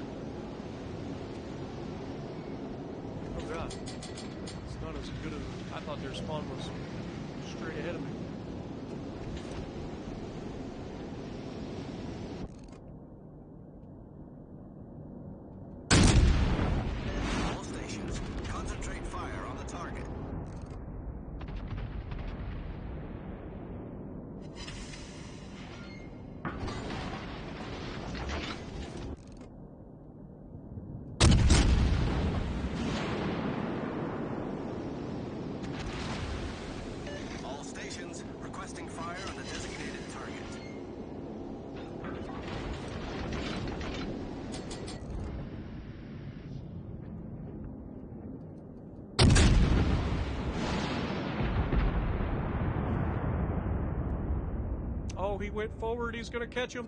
Oh god. It's not as good as I thought their spawn was straight ahead of me. All stations, concentrate fire on the target. Requesting fire on the designated target. Oh, he went forward. He's going to catch him.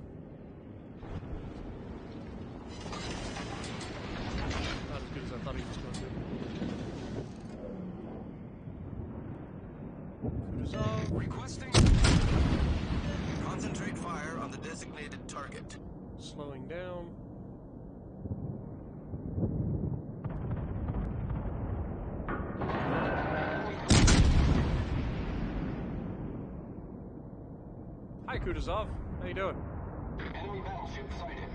Not as good as I thought he was going to. Requesting. Concentrate fire on the designated target. Slowing down. Hi, Kutuzov. How you doing? Enemy battleship sighted.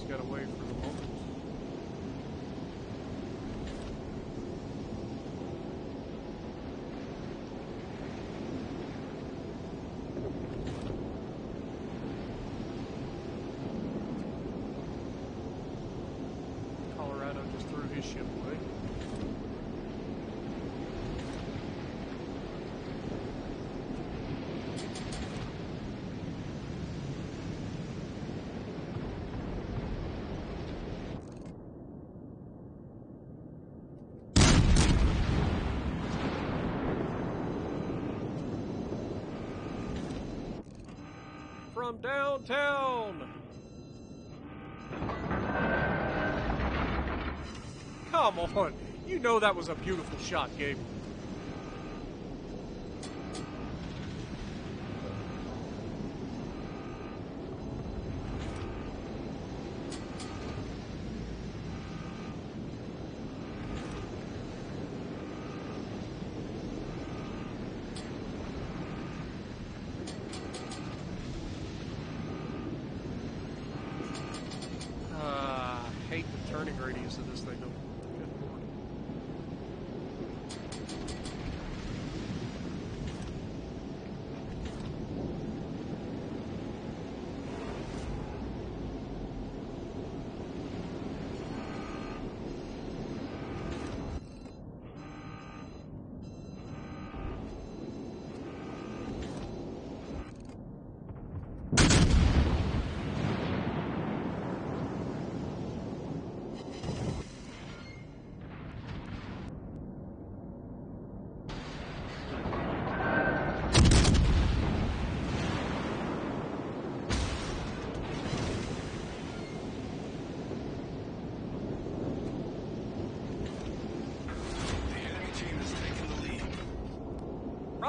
Got away for the moment. Colorado just threw his ship away. From downtown. Come on. You know that was a beautiful shot, Gabe. Hate the turning radius of this thing, though. Good lord.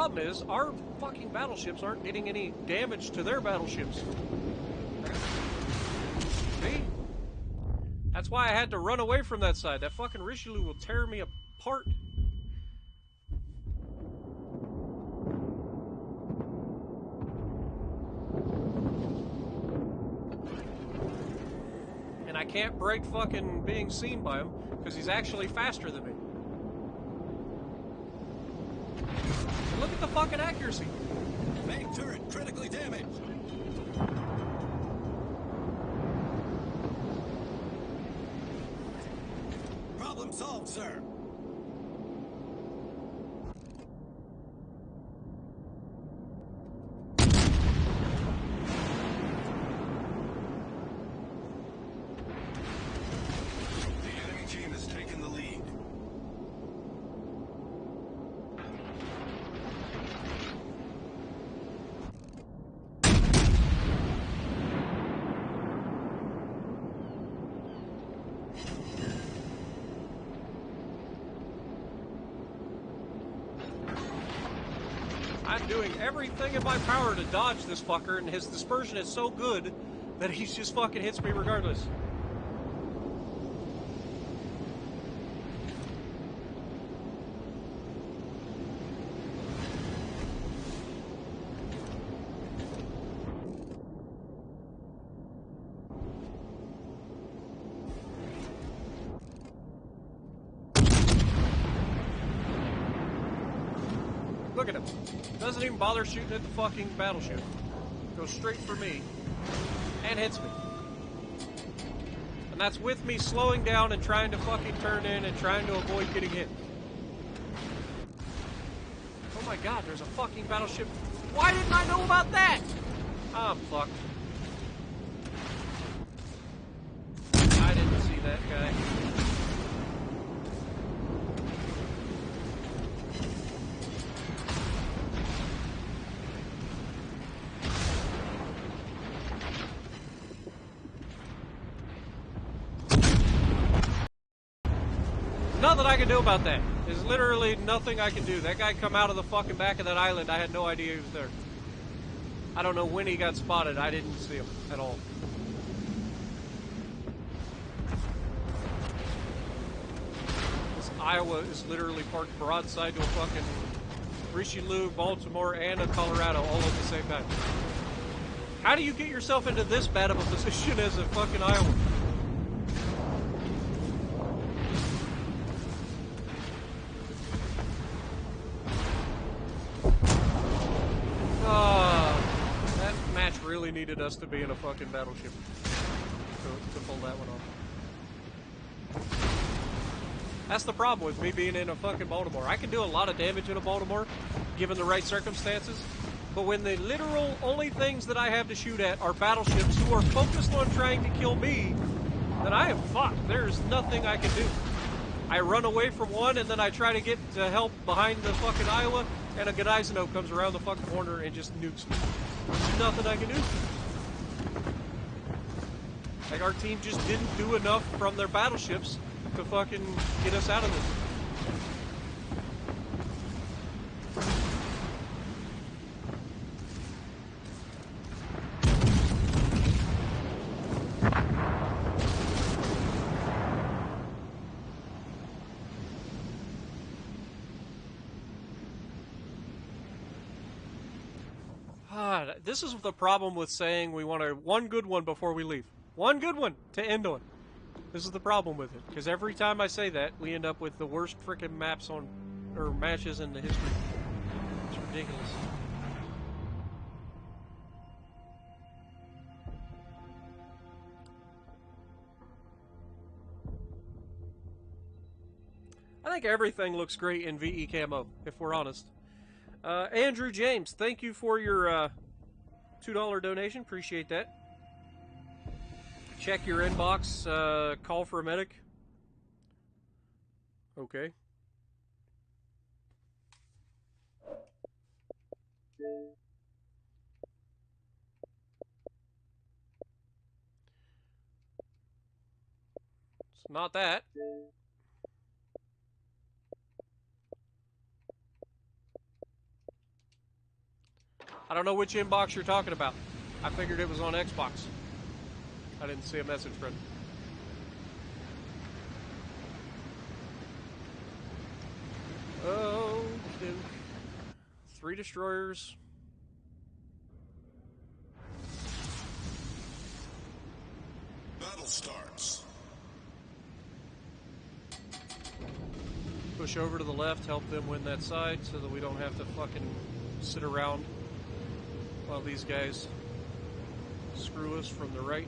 problem is, our fucking battleships aren't getting any damage to their battleships. See? That's why I had to run away from that side. That fucking Richelieu will tear me apart. And I can't break fucking being seen by him, because he's actually faster than me. Look at the fucking accuracy. Main turret critically damaged. Problem solved, sir. The enemy team has taken the lead. I'm doing everything in my power to dodge this fucker, and his dispersion is so good that he just fucking hits me regardless. Look at him. Doesn't even bother shooting at the fucking battleship. Goes straight for me. And hits me. And that's with me slowing down and trying to fucking turn in and trying to avoid getting hit. Oh my god, there's a fucking battleship. Why didn't I know about that? I'm fucked. I didn't see that guy. Nothing I can do about that. There's literally nothing I can do. That guy come out of the fucking back of that island. I had no idea he was there. I don't know when he got spotted. I didn't see him at all. This Iowa is literally parked broadside to a fucking Richelieu, Baltimore, and a Colorado all at the same time. How do you get yourself into this bad of a position as a fucking Iowa? That match really needed us to be in a fucking battleship to pull that one off. That's the problem with me being in a fucking Baltimore. I can do a lot of damage in a Baltimore, given the right circumstances, but when the literal only things that I have to shoot at are battleships who are focused on trying to kill me, then I am fucked. There's nothing I can do. I run away from one, and then I try to get to help behind the fucking Iowa, and a Gdańsk comes around the fucking corner and just nukes me. There's nothing I can do. Like, our team just didn't do enough from their battleships to fucking get us out of this. This is the problem with saying we want one good one before we leave. One good one to end on. This is the problem with it. Because every time I say that, we end up with the worst frickin' maps on, or matches in the history. It's ridiculous. I think everything looks great in VE camo, if we're honest. Andrew James, thank you for your $2 donation. Appreciate that. Check your inbox. Call for a medic. Okay. It's not that. I don't know which inbox you're talking about. I figured it was on Xbox. I didn't see a message, friend. Oh, dude. 3 destroyers. Battle starts. Push over to the left, help them win that side so that we don't have to fucking sit around while these guys screw us from the right.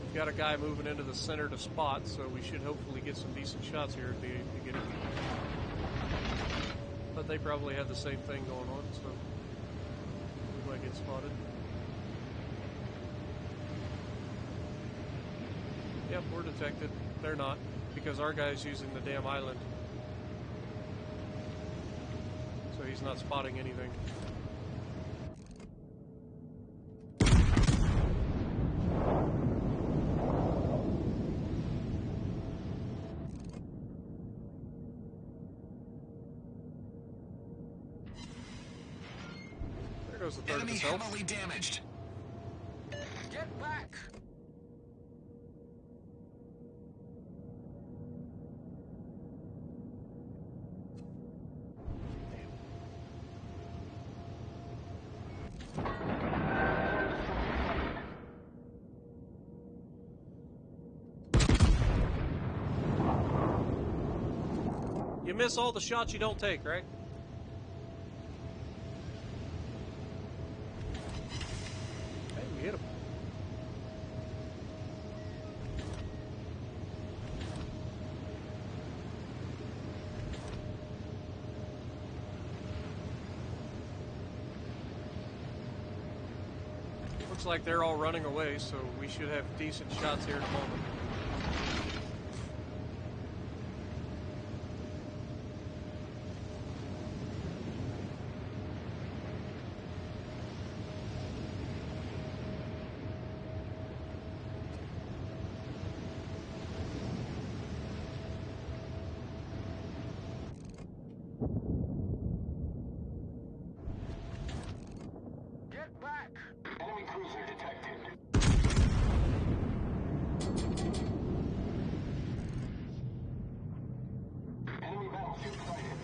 We've got a guy moving into the center to spot, so we should hopefully get some decent shots here at the beginning. But they probably had the same thing going on, so we might get spotted. Yep, we're detected. They're not, because our guy's using the damn island. So he's not spotting anything. There goes the third of Enemy his health. heavily damaged. Get back! You miss all the shots you don't take, right? Hey, we hit him. Looks like they're all running away, so we should have decent shots here in a moment. Get back! Enemy cruiser detected. Enemy battleship sighted.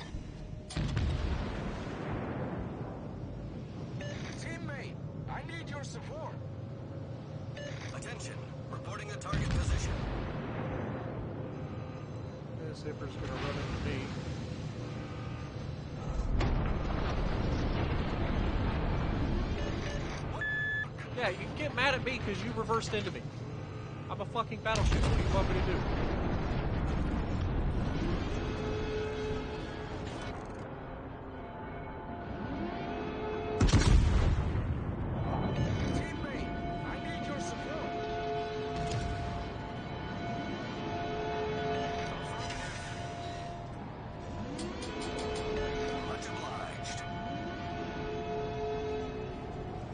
Teammate, I need your support. Attention. Reporting a target position. This Zipper's gonna run into me. Yeah, you can get mad at me because you reversed into me. I'm a fucking battleship. What do you want me to do? Teammate, I need your support. Much obliged.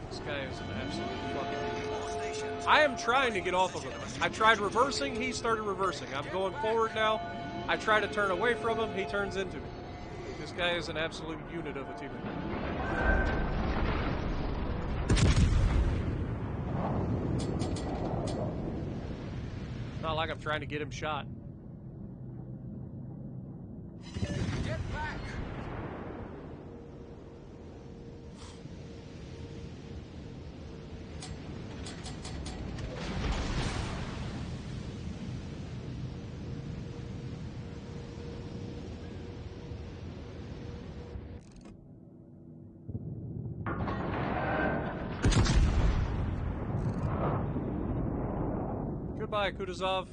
This guy is an absolute fucking... All stations. I am trying to get off of him. I tried reversing, he started reversing. I'm going forward now. I try to turn away from him, he turns into me. This guy is an absolute unit of a teammate. Not like I'm trying to get him shot. Get back! Goodbye, Kutuzov.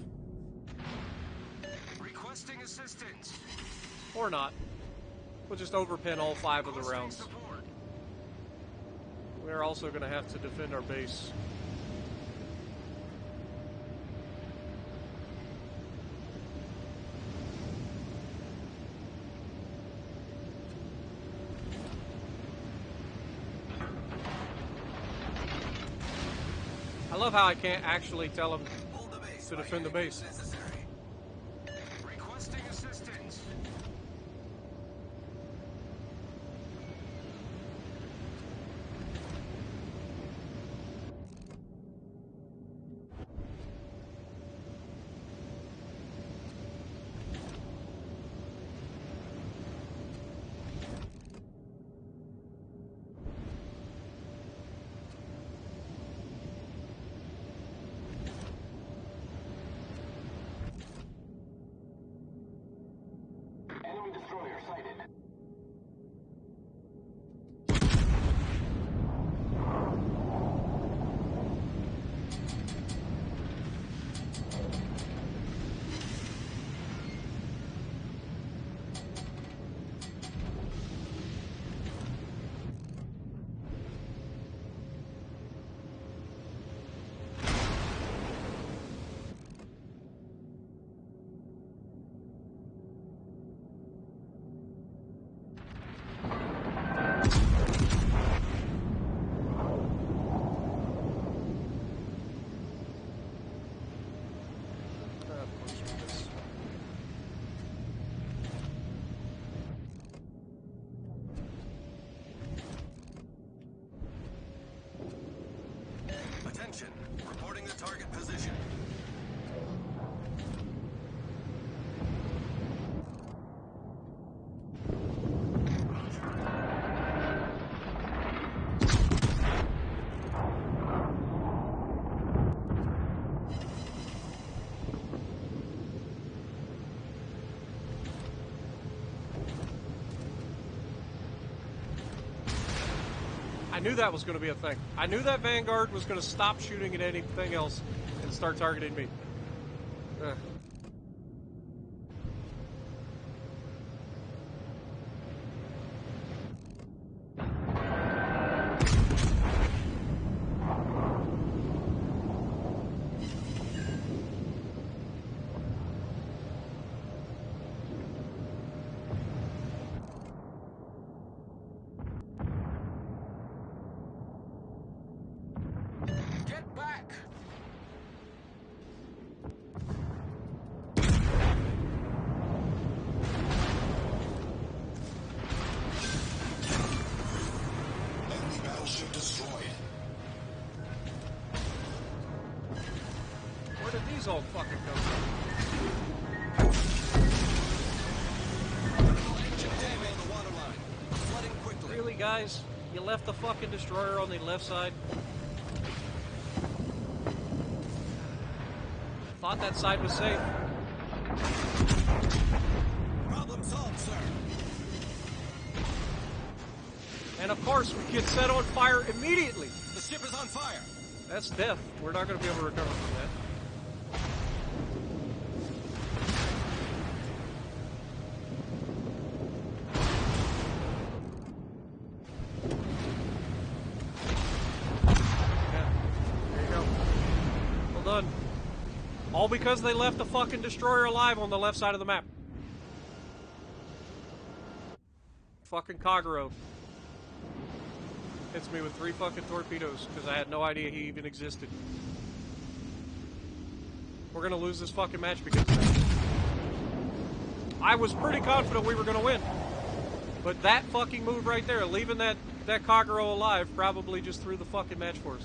Requesting assistance. Or not. We'll just overpin all 5 of the Requesting rounds. support. We're also going to have to defend our base. I love how I can't actually tell them Hold the base. to defend the base. Necessary. Requesting assistance. destroyer sighted. Attention, reporting the target position. I knew that was going to be a thing. I knew that Vanguard was going to stop shooting at anything else and start targeting me. Ugh. Get back! Enemy battleship destroyed. Where did these all fucking come from? Engine damage on the waterline. Flooding quickly. Really, guys? You left the fucking destroyer on the left side? Thought that side was safe. Problem solved, sir. And of course, we get set on fire immediately. The ship is on fire. That's death. We're not going to be able to recover from that. Yeah. There you go. Well done. All because they left the fucking destroyer alive on the left side of the map. Fucking Kagero hits me with 3 fucking torpedoes because I had no idea he even existed. We're gonna lose this fucking match because of that. I was pretty confident we were gonna win. But that fucking move right there, leaving that Kagero alive, probably just threw the fucking match for us.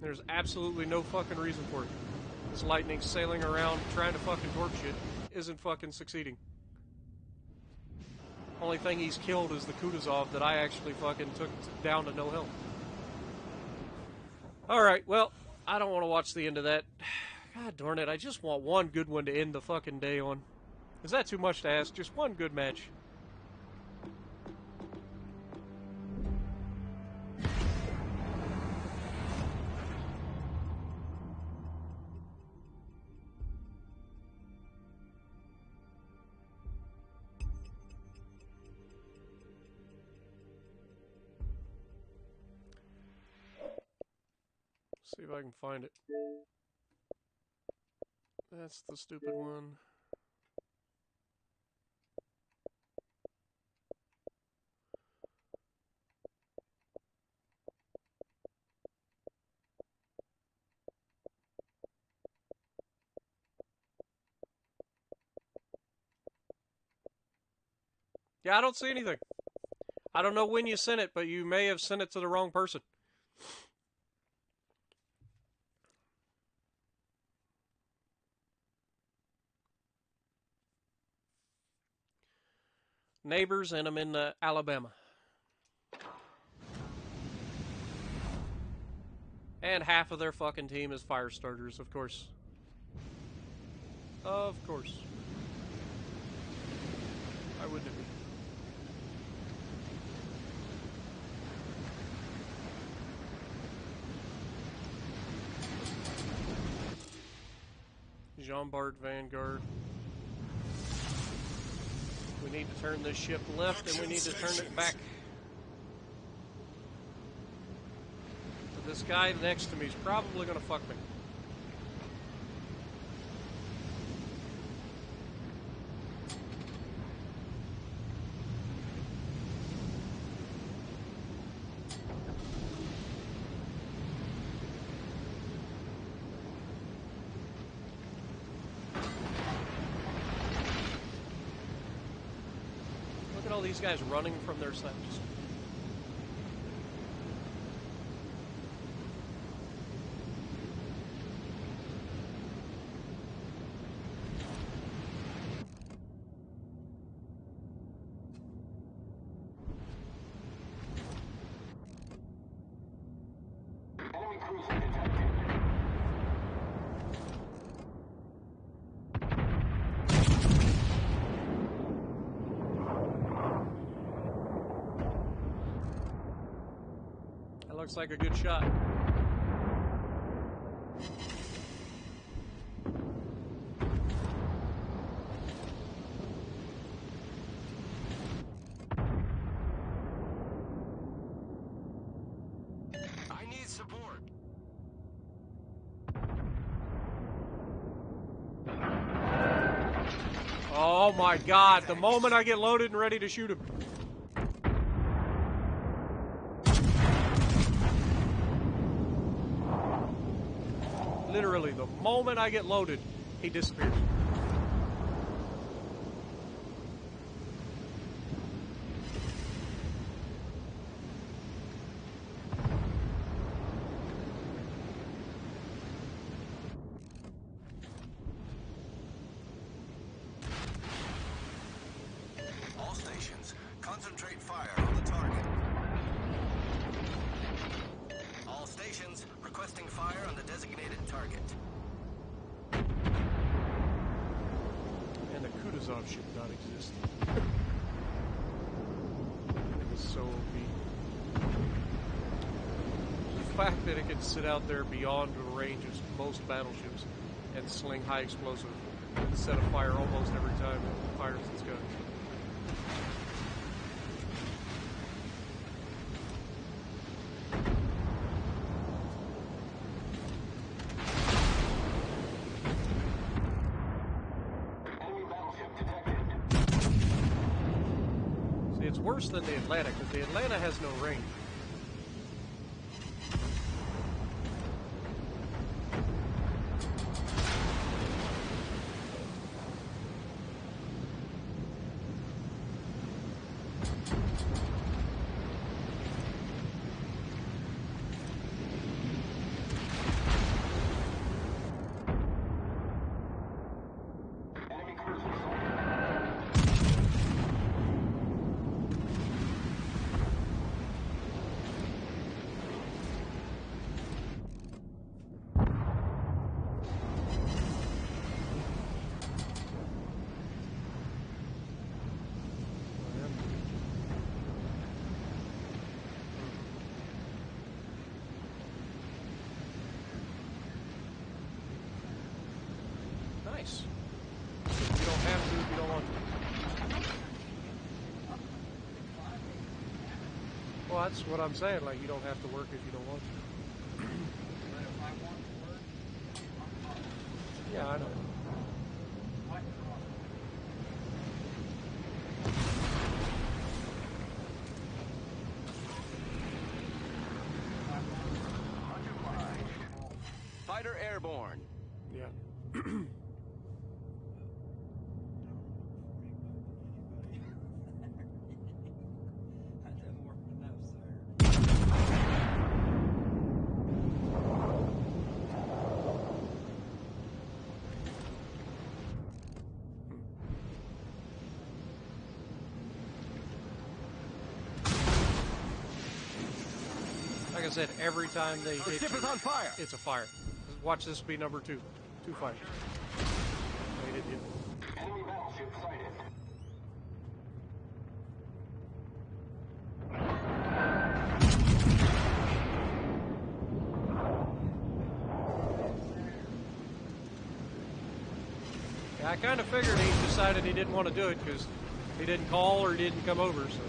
There's absolutely no fucking reason for it. This lightning sailing around trying to fucking torp shit isn't fucking succeeding. Only thing he's killed is the Kutuzov that I actually fucking took down to no health. Alright, well, I don't want to watch the end of that. God darn it, I just want one good one to end the fucking day on. Is that too much to ask? Just one good match. See if I can find it. That's the stupid one. Yeah, I don't see anything. I don't know when you sent it, but you may have sent it to the wrong person. Neighbors, and I'm in Alabama. And half of their fucking team is fire starters, of course. Of course. Why wouldn't it be? Jean-Bart Vanguard. We need to turn this ship left, and we need to turn it back. But this guy next to me is probably going to fuck me. All these guys running from their side. Enemy cruiser detected. That looks like a good shot. I need support. Oh my god, the moment I get loaded and ready to shoot him. Literally, the moment I get loaded, he disappears. All stations, concentrate fire on the target. All stations, requesting fire on the designated target. And the Kutuzov should not exist. It is so OP. The fact that it can sit out there beyond the range of most battleships and sling high explosive and set a fire almost every time it fires its guns. Enemy battleship detected. See, it's worse than the Atlanta, because the Atlanta has no range. Enemy cruiser sighted. Nice. You don't have to if you don't want to. Well, that's what I'm saying. Like, you don't have to work if you don't want to. Yeah, I know. Fighter airborne. Yeah. Like I said, every time they hit Ship you, is on fire. it's a fire. Watch this be number 2. 2 fires. hitting you. Enemy battleship sighted. Yeah, I kind of figured he decided he didn't want to do it because he didn't call or he didn't come over, so...